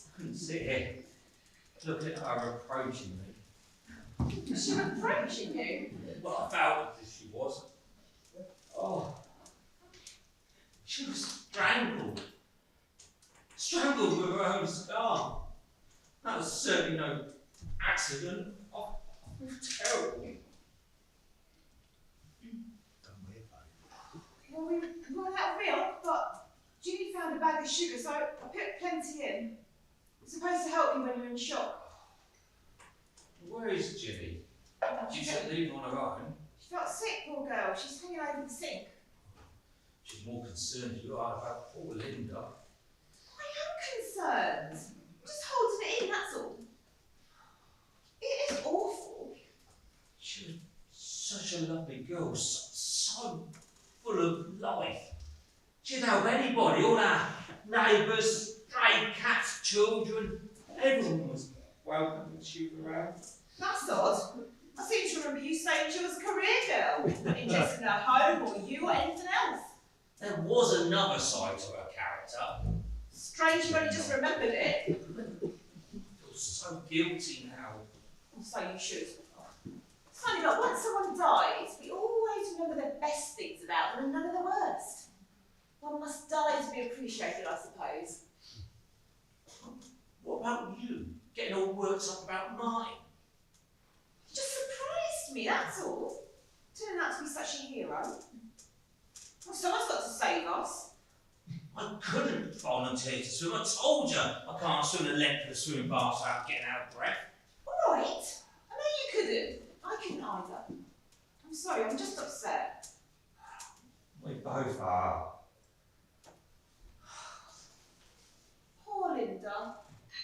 I couldn't sit here looking at her approaching me. Was she approaching you? Well, I felt as if she was. Oh. She was strangled. Strangled with her own scarf. That was certainly no accident. Oh, it was terrible. Well, we ran out of milk, but Judy found a bag of sugar, so I put plenty in. It's supposed to help you when you're in shock. Where is Ginny? She should leave her on her own. She felt sick, poor girl. She's hanging over the sink. She's more concerned as you are about poor Linda. I am concerned. Just holding it in, that's all. It is awful. She was such a lovely girl, so full of life. She'd help anybody, all our neighbours, stray cats, children. Everyone was welcome when she was around. That's odd. I seem to remember you saying she was a career girl, not interested in her home or you or anything else. There was another side to her character. Strange you only just remembered it. I feel so guilty now. So you should. It's funny, but once someone dies, we always remember the best things about them and none of the worst. One must die to be appreciated, I suppose. What about you? Getting all worked up about mine? You just surprised me, that's all. Turning out to be such a hero. Well, someone's got to save us. I couldn't volunteer to swim. I told you I can't swim the length of the swimming bath without getting out of breath. All right. I know you couldn't. I couldn't either. I'm sorry, I'm just upset. We both are. Poor Linda.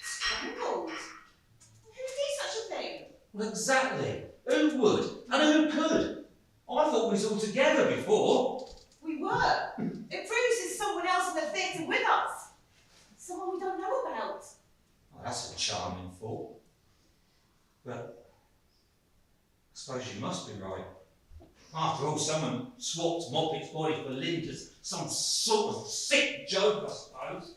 Strangled. Who would do such a thing? Well, exactly. Who would? And who could? I thought we was all together before. We were. It proves there's someone else in the theatre with us. Someone we don't know about. Well, that's a charming thought. But I suppose you must be right. After all, someone swapped Moppet's body for Linda's. Some sort of sick joke, I suppose.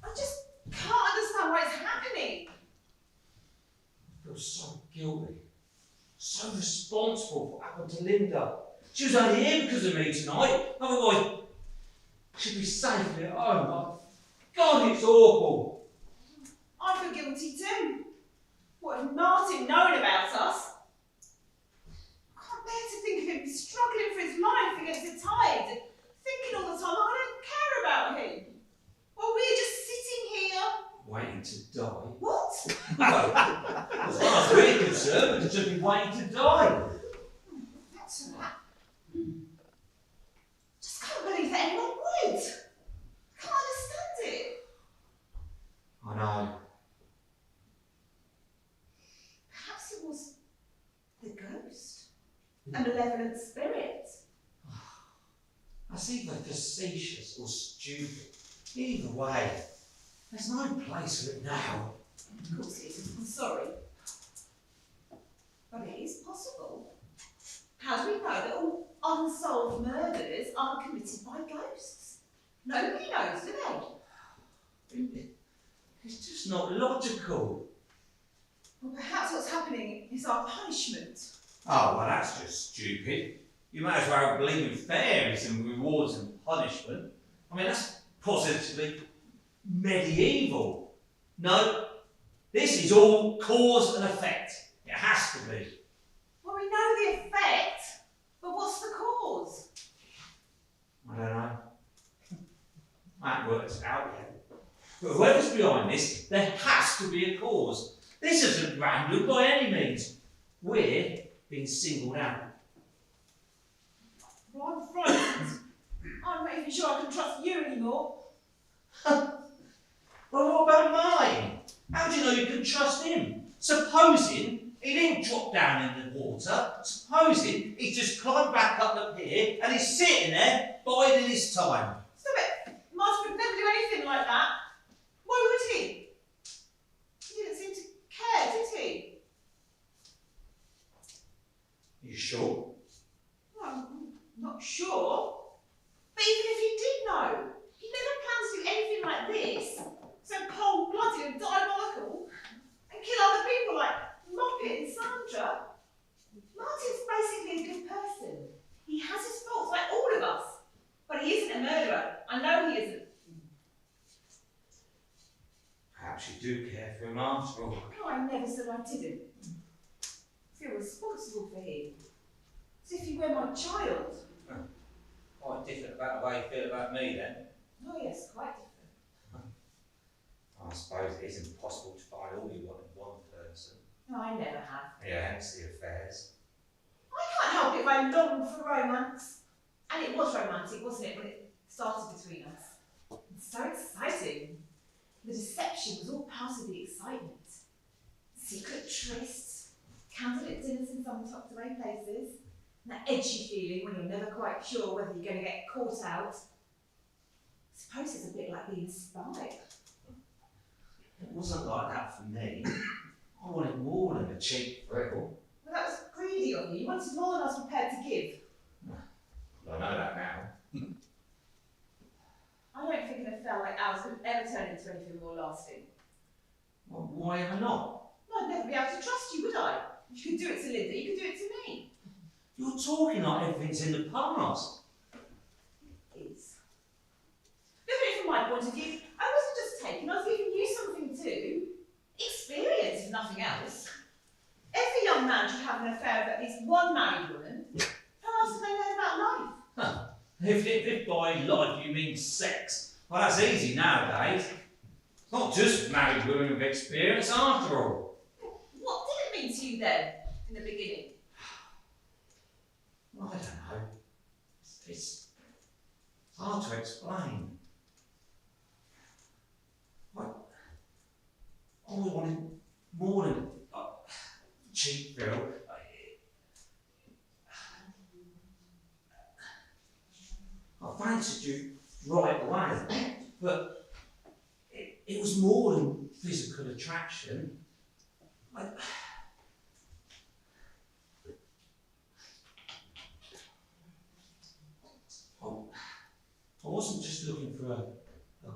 I just can't understand why it's happening. I feel so guilty. So responsible for what happened to Linda. She was only here because of me tonight. Otherwise, she'd be safely at home. Oh, God, it's awful. I feel guilty too. What if Martin knowing about us? I can't bear to think of him struggling for his life against the tide, and thinking all the time I don't care about him. While we're just sitting here. Waiting to die? What? Well, as far as we're concerned, we'd just be waiting to die. That's right. Just can't believe that anyone would. Can't understand it. I know. Perhaps it was the ghost. A malevolent spirit. That's either facetious or stupid. Either way, there's no place for it now. Of course it isn't. I'm sorry. But it is possible. How do we know that all unsolved murders are committed by ghosts? Nobody knows, do they? It's just not logical. Well, perhaps what's happening is our punishment. Oh, well, that's just stupid. You might as well believe in fairies and rewards and punishment. I mean, that's positively medieval. No, this is all cause and effect. It has to be. Well, we know the effect, but what's the cause? I don't know. I haven't worked it out yet. But whoever's behind this, there has to be a cause. This isn't random by any means. We're being singled out. Well, I'm frightened. I'm not even sure I can trust you anymore. Well, what about mine? How do you know you can trust him? Supposing he didn't drop down in the water, supposing he's just climbed back up the pier and he's sitting there biding his time. Stop it! Martin would never do anything like that. Why would he? He didn't seem to care, did he? Are you sure? Well, I'm not sure. But even if he did know, he never plans to do anything I never said I didn't. I feel responsible for him. As if he were my child. Quite different about the way you feel about me then. Oh yes, quite different. I suppose it is impossible to find all you want in one person. No, I never have. Yeah, hence the affairs. I can't help it if I long for romance. And it was romantic, wasn't it, when it started between us? It's so exciting. The deception was all part of the excitement. Secret trysts, candlelit dinners in some tucked away places, and that edgy feeling when you're never quite sure whether you're going to get caught out. I suppose it's a bit like being spied. It wasn't like that for me. I wanted more than a cheap thrill. Well, that was greedy of you. You wanted more than I was prepared to give. Well, I know that now. I don't think an affair like ours could ever turn into anything more lasting. Well, why am I not? I'd never be able to trust you, would I? If you could do it to Linda, you could do it to me. You're talking like everything's in the past. It is. Look at it from my point of view. I wasn't just taking, I was giving you something too. Experience, if nothing else. Every young man should have an affair with at least one married woman. How else do they know about life? Huh. If by life you mean sex, well, that's easy nowadays. It's not just married women with experience after all. What did it mean to you then, in the beginning? I don't know. It's hard to explain. I always wanted more than a cheap thrill. I fancied you right away, but it was more than physical attraction. I wasn't just looking for a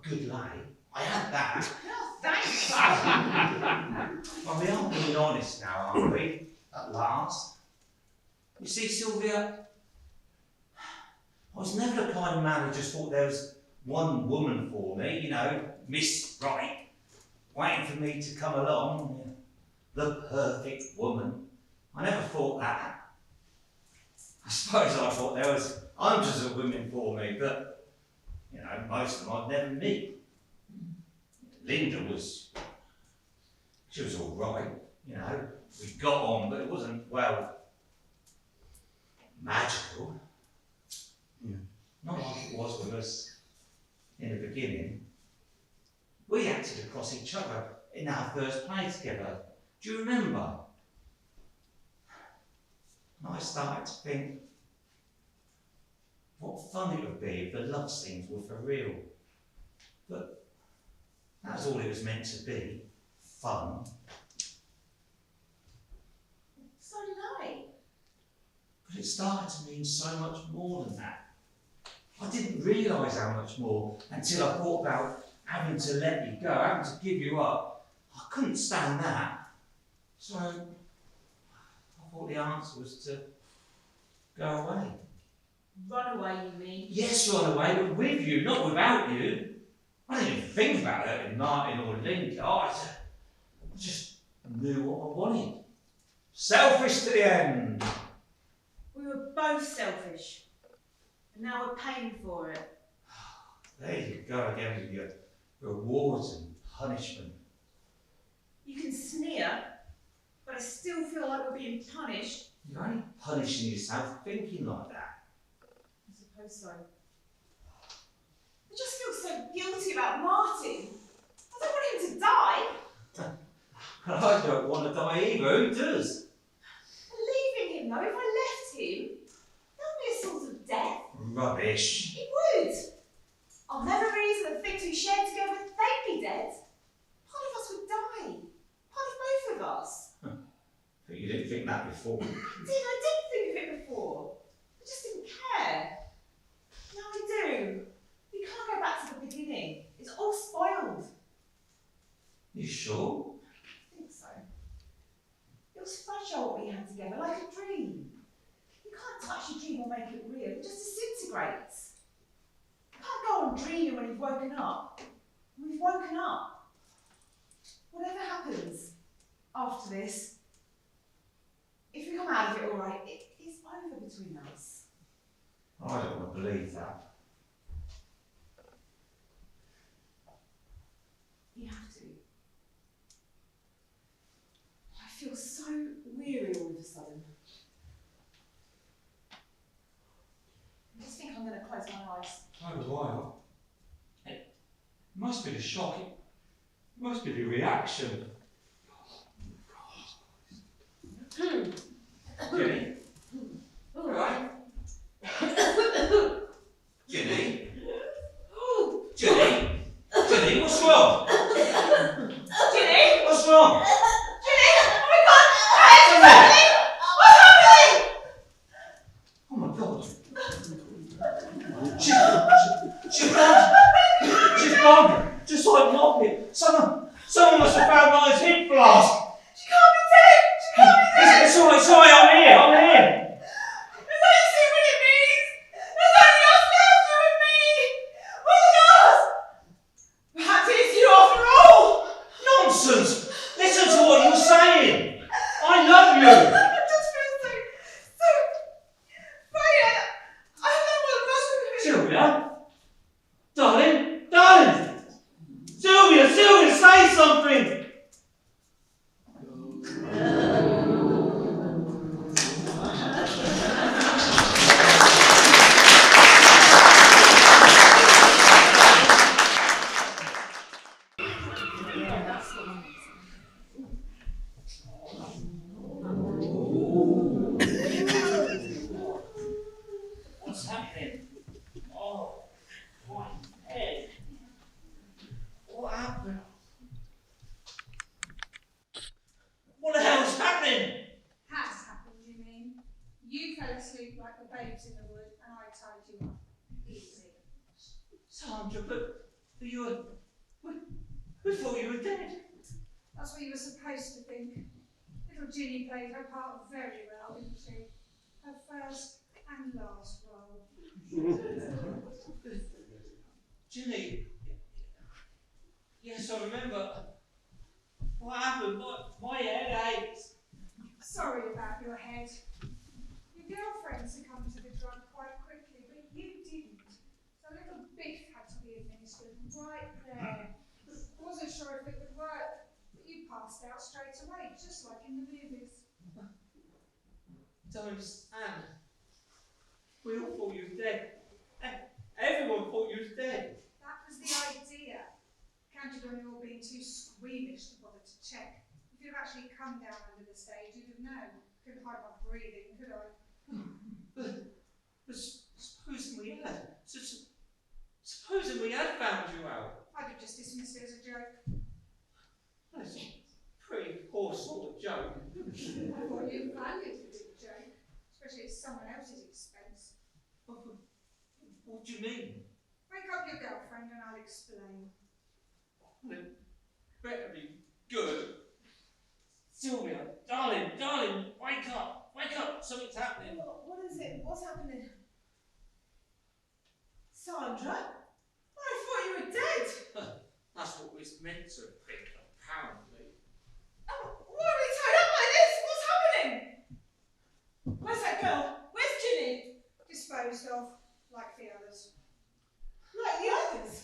good lay. I had that. Oh, thanks. Well, we are being honest now, aren't we? At last. You see, Sylvia, I was never the kind of man who just thought there was one woman for me, you know, Miss Right, waiting for me to come along, the perfect woman. I never thought that. I suppose I thought there was hundreds of women for me, but, you know, most of them I'd never meet. Linda she was all right, you know, we got on, but it wasn't, well, magical. Not like it was with us in the beginning. We acted across each other in our first play together. Do you remember? And I started to think what fun it would be if the love scenes were for real. But that was all it was meant to be, fun. So did I. But it started to mean so much more than that. I didn't realise how much more until I thought about having to let you go, having to give you up. I couldn't stand that. So I thought the answer was to go away. Run away, you mean? Yes, run away, but with you, not without you. I didn't even think about hurting Martin or Linda. I just knew what I wanted. Selfish to the end. We were both selfish. And now we're paying for it. There you go again with your rewards and punishment. You can sneer, but I still feel like we're being punished. You're only punishing yourself thinking like that. I suppose so. I just feel so guilty about Martin. I don't want him to die. I don't want to die either. Who does? Leaving him though, if I left him, that would be a sort of death. Rubbish. It would. On every reason the things we shared together, they'd be dead. Part of us would die. Part of both of us. But you didn't think that before. I did think of it before. I just didn't care. Now I do. We can't go back to the beginning. It's all spoiled. You sure? I think so. It was fragile what we had together, like a dream. You can't touch a dream or make it real. It just disintegrates. You can't go on dreaming when you've woken up. When we've woken up. Whatever happens, after this. If we come out of it all right, it's over between us. I don't want to believe that. You have to. I feel so weary all of a sudden. I just think I'm going to close my eyes. So do I. It must be the shock. It must be the reaction. Jenny? All right. Jenny? Jenny? Jenny, what's wrong? Ginny! What's wrong? Ginny! Oh my God! Hey, what's happening? Oh my God. She's gone. She's gone. Just like Moppet. Someone must have found Molly's hip flask. She can't be dead! She can't be dead! It's all right, I'm here. There's only so many bees! There's only us left, you and me! All of us! Perhaps it's you after all! Nonsense. Listen to what you're saying. I love you. I just feel so afraid. I don't know what else we're going to do. Sylvia? Darling! Sylvia, say something! What's happening? Oh, my head. What happened? What the hell's happening? Has happened, you mean? You fell asleep like the babes in the wood, and I tied you up. Easy. Sandra, but you were... We thought you were dead. That's what you were supposed to think. Little Ginny played her part very well, didn't she? Her first and last role. Ginny. Yes, I remember. What happened? My head aches. Sorry about your head. Your girlfriend succumbed to the drug quite quickly, but you didn't. So a little biff had to be administered right there. I wasn't sure if it would work, but you passed out straight away, just like in the movies. Don't understand. We all thought you were dead. Everyone thought you was dead. That was the idea. Counted on you all being too squeamish to bother to check. If you'd have actually come down under the stage, you'd have known. Couldn't hide my breathing, could I? But supposing we had. Supposing we had found you out. I'd have just dismissed it as a joke. That's a pretty poor sort of joke. I thought you valued a big joke, especially at someone else's expense. What do you mean? Wake up your girlfriend and I'll explain. Well, it better be good. Sylvia, darling, wake up, something's happening. What is it? What's happening? Sandra? I thought you were dead. That's what was meant to think, apparently. Oh, why are we tied up like this? What's happening? Where's that girl? Where's Ginny? Disposed of, like the others. Like the others.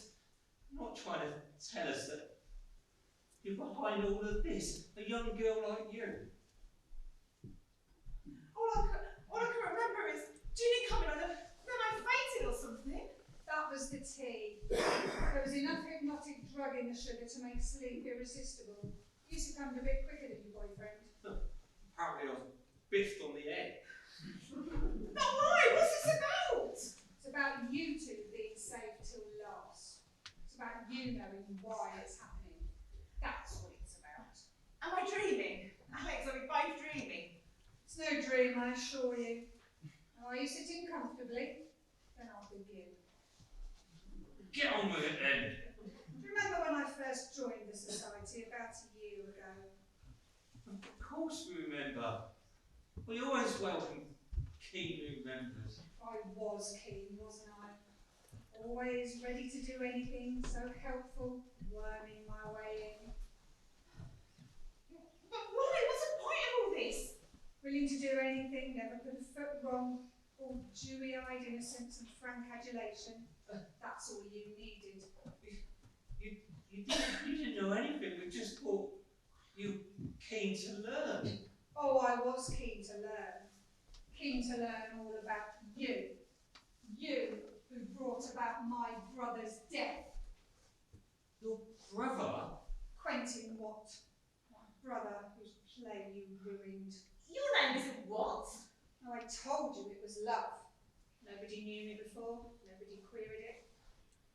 You're not trying to tell us that you're behind all of this, a young girl like you. All I can remember is Ginny coming on and then I fainted or something. That was the tea. There was enough hypnotic drug in the sugar to make sleep irresistible. You succumbed a bit quicker than your boyfriend. Apparently I was biffed on the head. Not why? What's this about? It's about you two being safe till last. It's about you knowing why it's happening. That's what it's about. Am I dreaming? Alex, are we both dreaming? It's no dream, I assure you. Now, are you sitting comfortably? Then I'll begin. Get on with it then. Remember when I first joined the society about a year ago? Of course we remember. We always welcome keen new members. I was keen, wasn't I? Always ready to do anything so helpful, worming my way in. But why? What's niece. Willing to do anything, never put a foot wrong, all dewy-eyed innocence and frank adulation. That's all you needed. You didn't know anything, we just thought you keen to learn. Oh, I was keen to learn. Keen to learn all about you. You who brought about my brother's death. Your brother? Quentin Watt, my brother whose play you ruined. Your name isn't what? Oh, I told you it was love. Nobody knew me before, nobody queried it.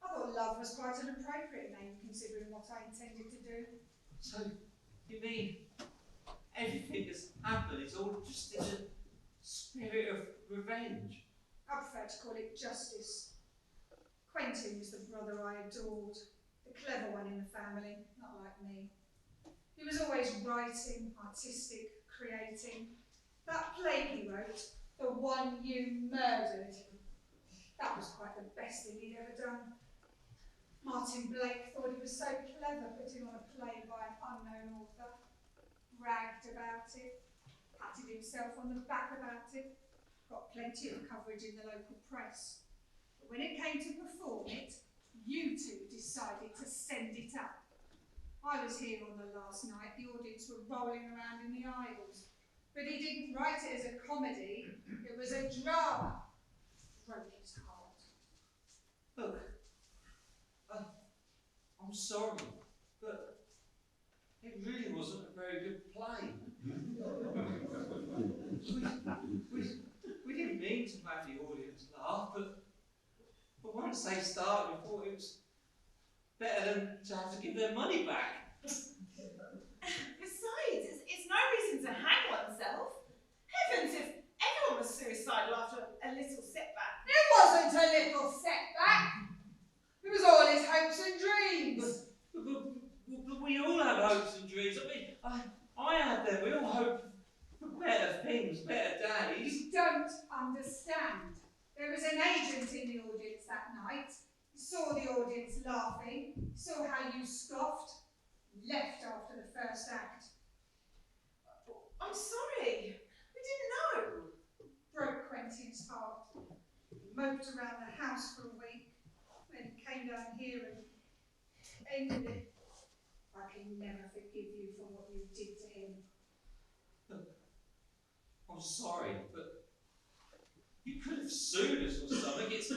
I thought love was quite an appropriate name considering what I intended to do. So, you mean everything that's happened is all just in a spirit of revenge? I prefer to call it justice. Quentin was the brother I adored, the clever one in the family, not like me. He was always writing, artistic, creating. That play he wrote, The One You Murdered, that was quite the best thing he'd ever done. Martin Blake thought he was so clever putting on a play by an unknown author, bragged about it, patted himself on the back about it, got plenty of coverage in the local press. But when it came to perform it, you two decided to send it up. I was here on the last night, the audience were rolling around in the aisles. But he didn't write it as a comedy, it was a drama. Broke his heart. Look, I'm sorry, but it really wasn't a very good play. We didn't mean to make the audience laugh, but once they started, we thought it was better than to have to give their money back. Besides, it's no reason to hang oneself. Heavens, if everyone was suicidal after a little setback. It wasn't a little setback. It was all his hopes and dreams. But we all have hopes and dreams. I mean, I had them. We all hope for better things, better days. You don't understand. There was an agent in the audience that night. He saw the audience laughing, saw how you scoffed, left after the first act. I'm sorry. We didn't know. Broke Quentin's heart. He moped around the house for a week, then came down here and ended it. I can never forgive you for what you did to him. I'm sorry, but you could have sued us or something. It's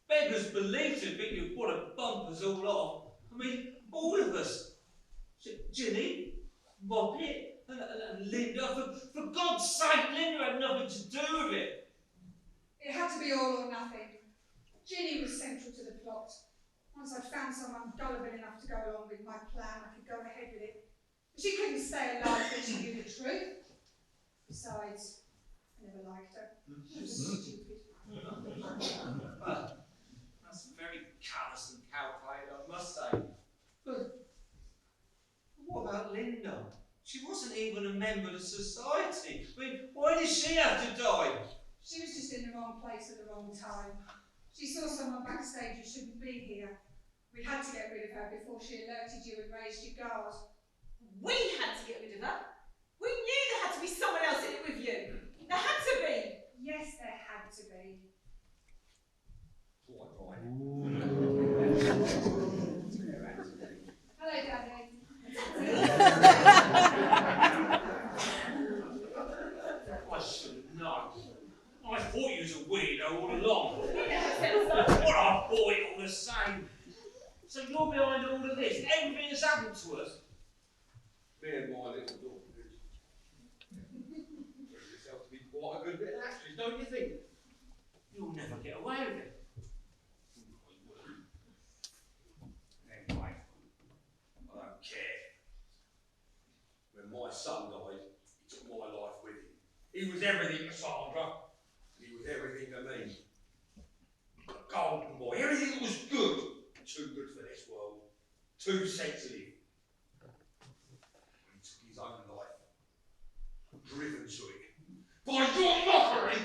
beggars belief to think you'd want to bump us all off. I mean, all of us. Ginny, Moppet, and Linda. For God's sake, Linda had nothing to do with it. It had to be all or nothing. Ginny was central to the plot. Once I'd found someone gullible enough to go along with my plan, I could go ahead with it. But she couldn't stay alive when she knew the truth. Besides, I never liked her. She was stupid. That's very callous and calculated, I must say. But what about Linda? She wasn't even a member of the society. I mean, why did she have to die? She was just in the wrong place at the wrong time. She saw someone backstage who shouldn't be here. We had to get rid of her before she alerted you and raised your guard. We had to get rid of her. We knew there had to be someone else in it with you. There had to be. Yes, there had to be. Quite right. Hello, Daddy. I should have known. I thought you was a weirdo all along. We never said so. What a boy all the same. So you're behind all of this, everything that's happened to us. Me and my little daughter did. Prove yourself to be quite a good bit of actress, don't you think? You'll never get away with it. Anyway, I don't care. When my son died, he took my life with him. He was everything to Sandra. He was everything to me. A golden boy, everything that was good. Too good for this world. Too sensitive. He took his own life. Driven to it. By your mockery!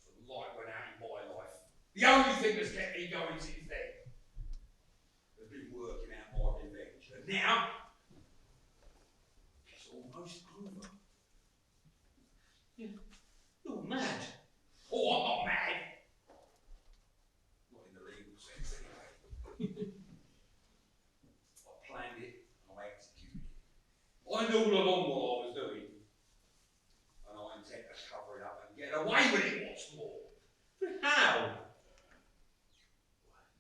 The light went out in my life. The only thing that's kept me going since then has been working out my revenge. And now, it's all You're mad. Oh, I'm not mad. Not in the legal sense, anyway. I planned it and I executed it. I knew all along what I was doing, and I intend to cover it up and get away with it, what's more. But how?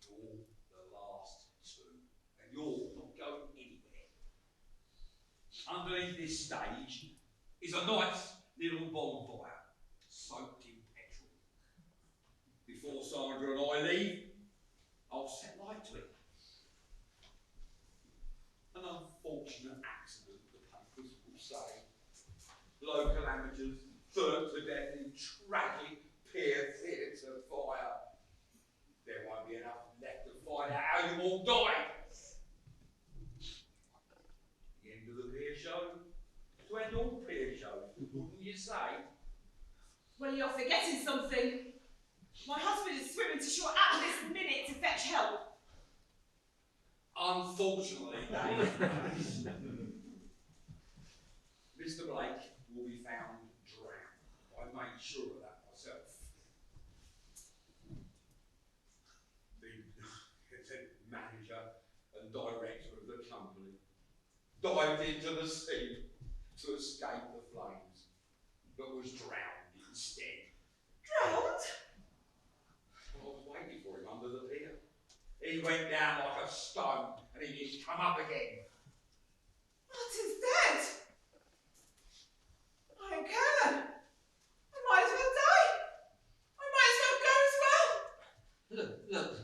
You're the last two, and you're not going anywhere. Underneath this stage is a nice little bonfire, soaked in petrol. Before Sandra and I leave, I'll set light to it. An unfortunate accident, the papers will say. Local amateurs burnt to death in tragic pier theatre fire. There won't be enough left to find out how you all died. The end of the pier show, to end all pier shows, wouldn't you say? Well, you're forgetting something. My husband is swimming to shore at this minute to fetch help. Unfortunately, that is the case. Mr. Blake will be found drowned. I made sure of that myself. The manager and director of the company dived into the sea to escape the flames, but was drowned instead. Drowned? I was waiting for him under the pier. He went down like a stone and he didn't come up again. Martin's dead. I don't care. I might as well die. I might as well go as well. Look.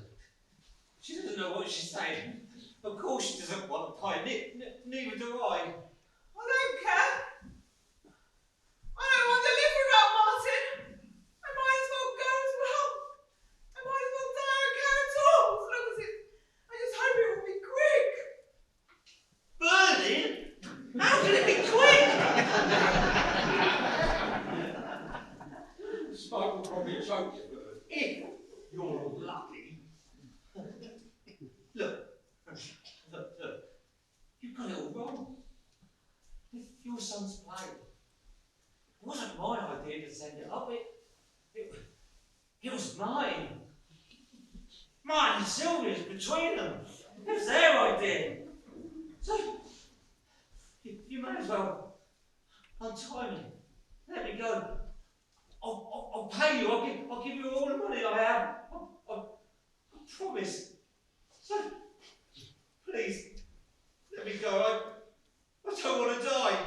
She doesn't know what she's saying. Of course she doesn't want to die. Neither do I. I don't care. I don't want to live without Martin. I might as well go as well. I might as well die. I don't care at all. As long as it. I just hope it will be quick. Burning? How can it be quick? Smoke will probably choke you, but if you're lucky. Look. You've got it all wrong. If your son's plane, it wasn't my idea to send it up. It was mine. Mine and Sylvia's between them. It was their idea. So, you may as well untie me. Let me go. I'll pay you. I'll give you all the money I have. I promise. So, please, let me go. I don't want to die.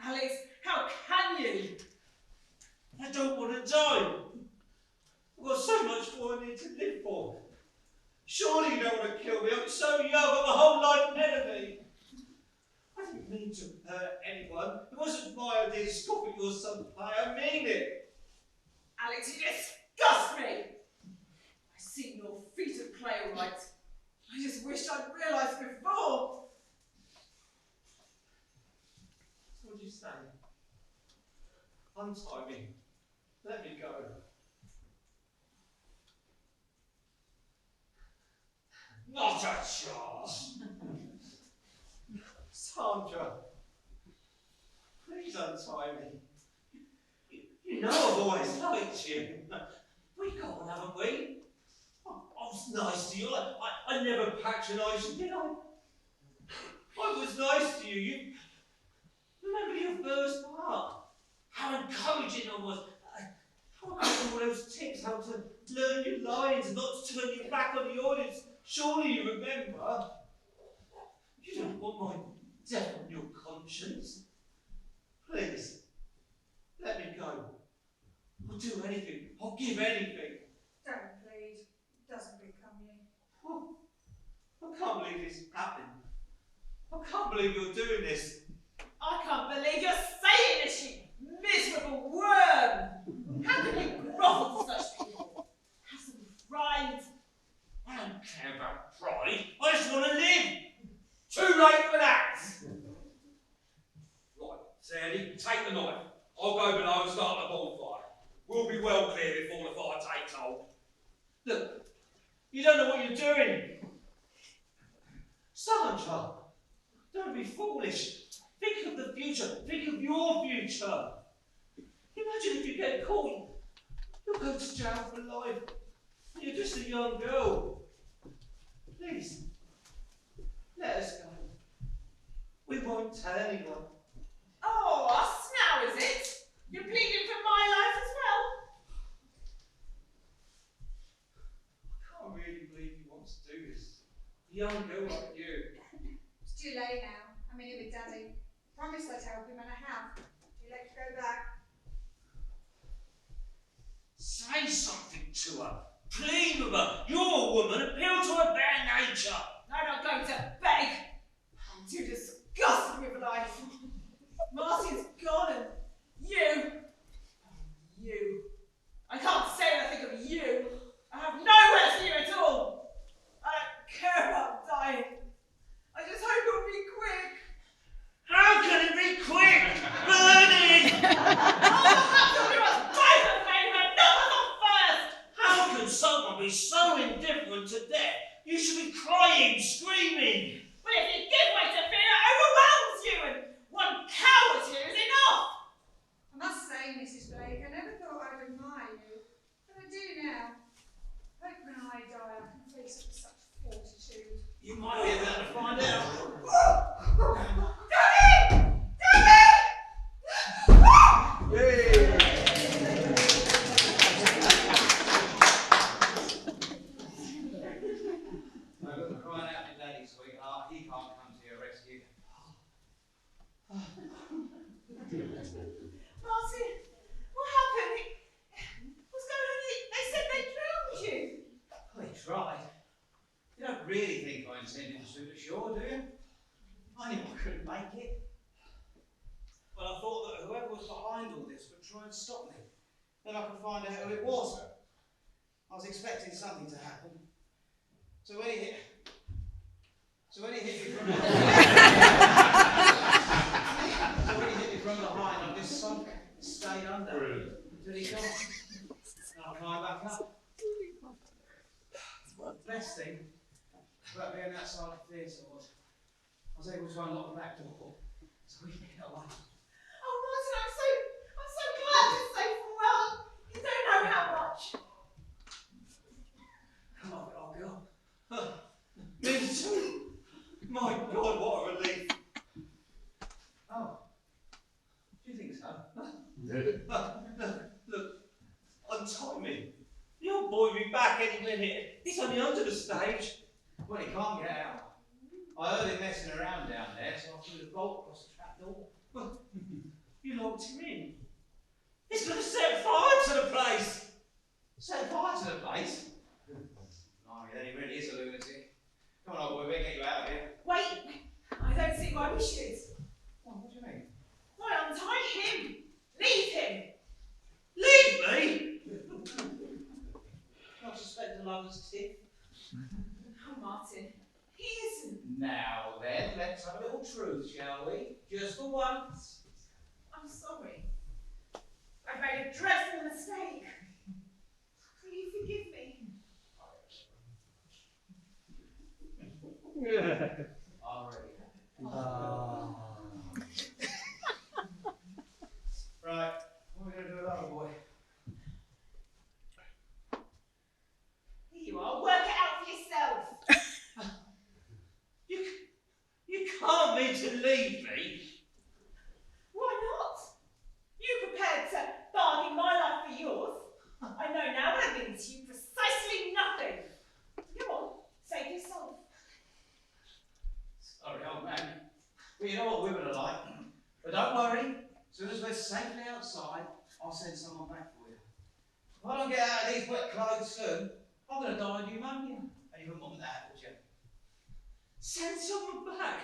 Alex, how can you? I don't want to die. I've got so much more I need to live for. Surely you don't want to kill me. I'm so young. I've got my whole life ahead of me. I didn't mean to hurt anyone. It wasn't my idea to scoff at your son's play. I mean it. Alex, you disgust me. I've seen your feet of clay all right. I just wish I'd realised before. What did you say? Untie me. Let me go. Not a chance. Sandra, please untie me. You know I've always liked you. We got on, haven't we? I was nice to you. I never patronised you, did I? I was nice to you. You remember your first part? How encouraging I was. How I gave you all those tips, how to learn your lines and not to turn your back on the audience. Surely you remember. You don't want my death on your conscience. Please, let me go. I'll do anything. I'll give anything. Don't, please. It doesn't become you. Oh, I can't believe this happened. I can't believe you're doing this. I can't believe you're saying this, you miserable worm. How can you grovel to such people? Have some pride. I don't care about pride. I just want to live. Too late for that. Right, Sandy, take the knife. I'll go below and start the bonfire. We'll be well clear before the fire takes hold. Look, you don't know what you're doing. Sandra, don't be foolish. Think of the future. Think of your future. Imagine if you get caught. You'll go to jail for life. You're just a young girl. Please, let us go. We won't tell anyone. Oh, us now, is it? You're pleading for my life as well? I can't really believe he wants to do this. A young girl like you. It's too late now. I'm in here with Daddy. Promised I'd help him, and I have. He let you go back. Say something to her. Plead with her. You're a woman. Appeal to her bare nature. I'm not going to beg. I'm too disgusted with life. Martin's gone and you. I can't say what I think of you. I have no words for you at all. I don't care about dying. I just hope it'll be quick. How can it be quick? Burning! How can someone be so indifferent to death? You should be crying, screaming. But if you give way to fear, it overwhelms you, and one coward here is enough. I must say, Mrs. Blake, I never thought I'd admire you, but I do now. I hope when I die I can face it with such fortitude. You might be able to find out. Daddy! Daddy! No good crying out to Daddy, sweetheart. He can't come to your rescue. Martin, what happened? What's going on? They said they drowned you. Well, he tried. You don't really think I intended to swim ashore, do you? I knew I couldn't make it. Well, I thought that whoever was behind all this would try and stop me. Then I could find out who it was. I was expecting something to happen. So when he hit me from behind, I just sunk, stayed under until he gone. And I climbed back up. The best thing about being outside the theatre was I was able to unlock the back door so we could get away. Oh, Martin, I'm so glad you're safe and well. You don't know how much. Come on, old girl. Me too. My God, what a relief. Oh, do you think so? Look, untie me. The old boy will be back any minute. He's only under the stage. Well, he can't get out. I heard him messing around down there, so I threw the bolt across the trap door. Well, you locked him in. He's going to set fire to the place. Set fire to the place? Blimey, then he really is a lunatic. Come on, old boy, we'll get you out of here. Wait, I don't see why we should. What do you mean? Why untie him? Leave him. Leave me? Not suspect a lover's tip. Oh, Martin, he isn't. Now then, let's have a little truth, shall we? Just for once. I'm sorry. I've made a dreadful mistake. Will you forgive me? Already. Right, what are we going to do about the boy? Here you are. Work it out for yourself. You can't mean to leave me. Why not? You prepared to bargain my life for yours. I know now what it means to you. Precisely nothing. Come on, save yourself. Sorry, old man. Well, you know what women are like. But don't worry. As soon as we're safely outside, I'll send someone back for you. If I don't get out of these wet clothes soon, I'm going to die of pneumonia. And you wouldn't want that, would you? Send someone back.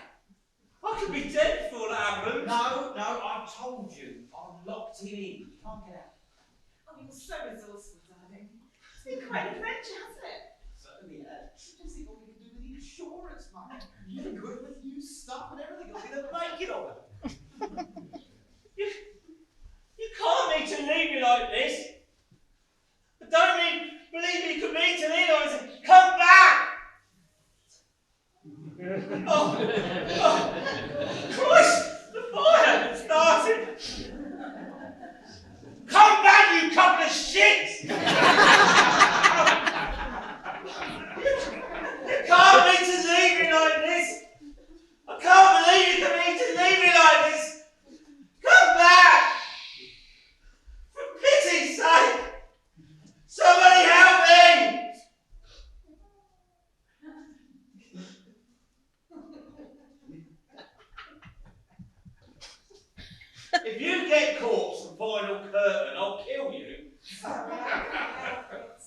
I could be dead before that happens. No, I've told you. I've locked him in. You can't get out. Oh, you're so resourceful, darling. It's been quite an adventure, hasn't it? Certainly, just see what we can do with the insurance money. You're good with new stuff and everything. You'll be the making of it. You can't mean to leave me like this. I don't believe you could mean to leave me and say, come back. Oh, Christ! couple of shits! You can't mean to leave me like this! I can't believe you can mean to leave me like this! Come back! For pity's sake! Somebody help me! If you get caught some final curtain, I'll kill you. Sorry, I can't help it.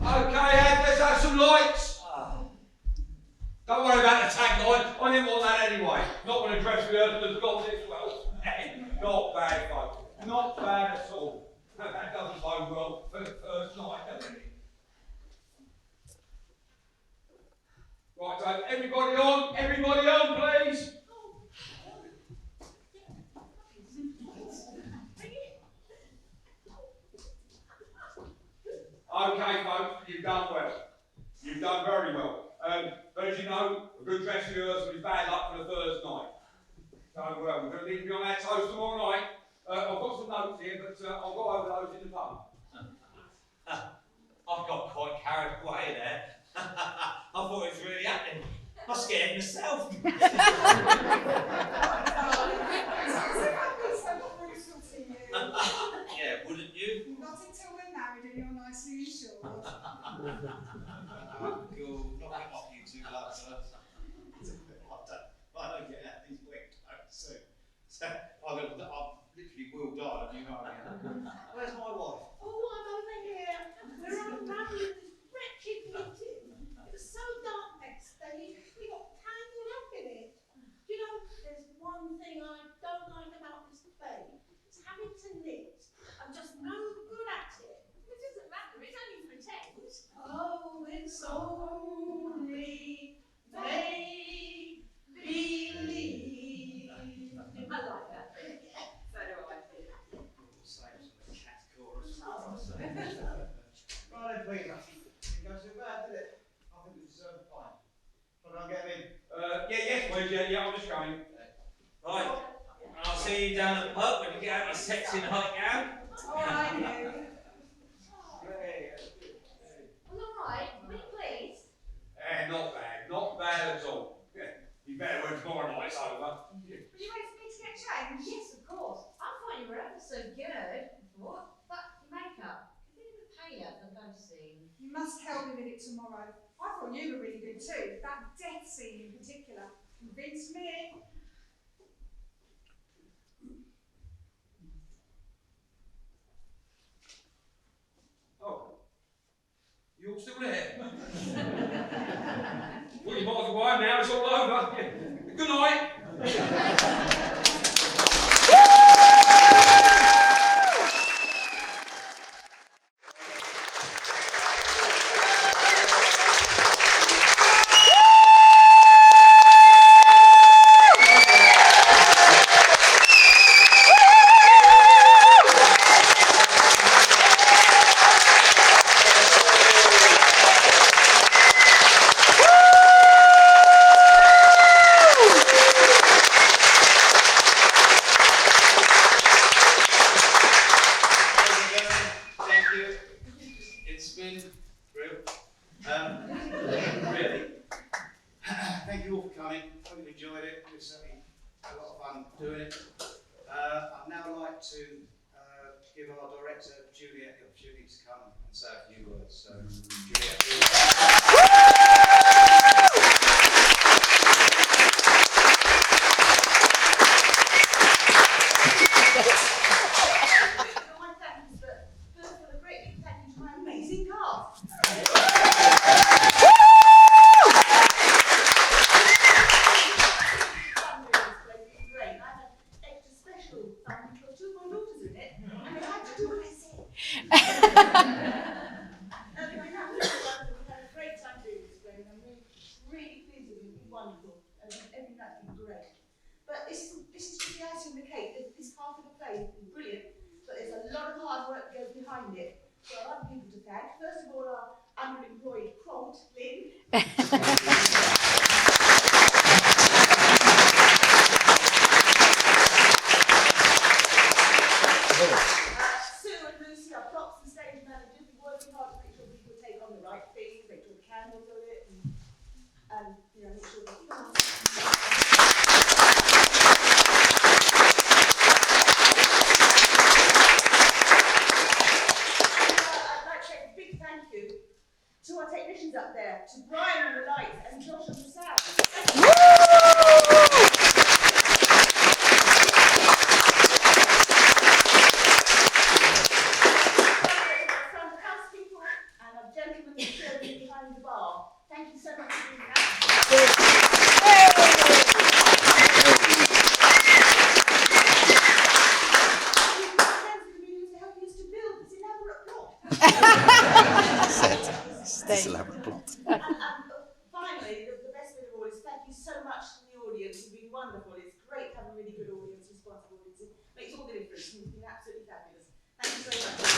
Okay, Ed, let's have some lights. Don't worry about the tagline. I didn't want that anyway. Not when a dress rehearsal has got this well. Not bad, folks. Not bad at all. That doesn't bode well for the first night, does it? Right, so everybody on, please. Okay, folks, you've done well. You've done very well. But as you know, a good dress rehearsal is bad luck for the first night. So we're going to need to be on our toes tomorrow night. I've got some notes here, but I'll go over those in the pub. I got quite carried away there. I thought it was really happening. I was scared myself. Yeah, wouldn't you? Not until we're married and you're nicely insured. You'll knock it off, you two lads. I don't get out these wet clothes soon. So I literally will die of pneumonia. Where's my wife? Oh, I'm over here. We're unraveling this wretched meeting. It was so dark next day, we got tangled up in it. Do you know, there's one thing I don't like about this play. It's having to knit. I'm just no good at it. It doesn't matter, it's only pretend. Oh, it's only make believe. I like that bit. So do I. Same sort of cat chorus. Right then, please, didn't go too bad, did it? I think we deserve a pint. Shall I go and get him in? Yes, please, yeah, I'm just going. Right. I'll see you down the pub when you get out your sexy nightgown. All right, you. Well, all right, we pleased. Not bad at all. You better when tomorrow night's over. Would you wait for me to get changed? Yes, of course. I thought you were ever so good. I thought. But your makeup, a bit of a paler for the ghost scene. You must help me with it tomorrow. I thought you were really good too. That death scene in particular convinced me. Oh, you're still there? Well, you might as well go home now, it's all over. Good night. Thank you all for coming. Hope you enjoyed it. It was certainly a lot of fun doing it. I'd now like to give our director, Juliet, the opportunity to come and say a few words. So, Juliet. So I'd like people to thank, first of all, our underemployed quant, Lynn. wonderful. It's great to have a really good audience, responsive audience. It makes all the difference, and it's been absolutely fabulous. Thank you so much.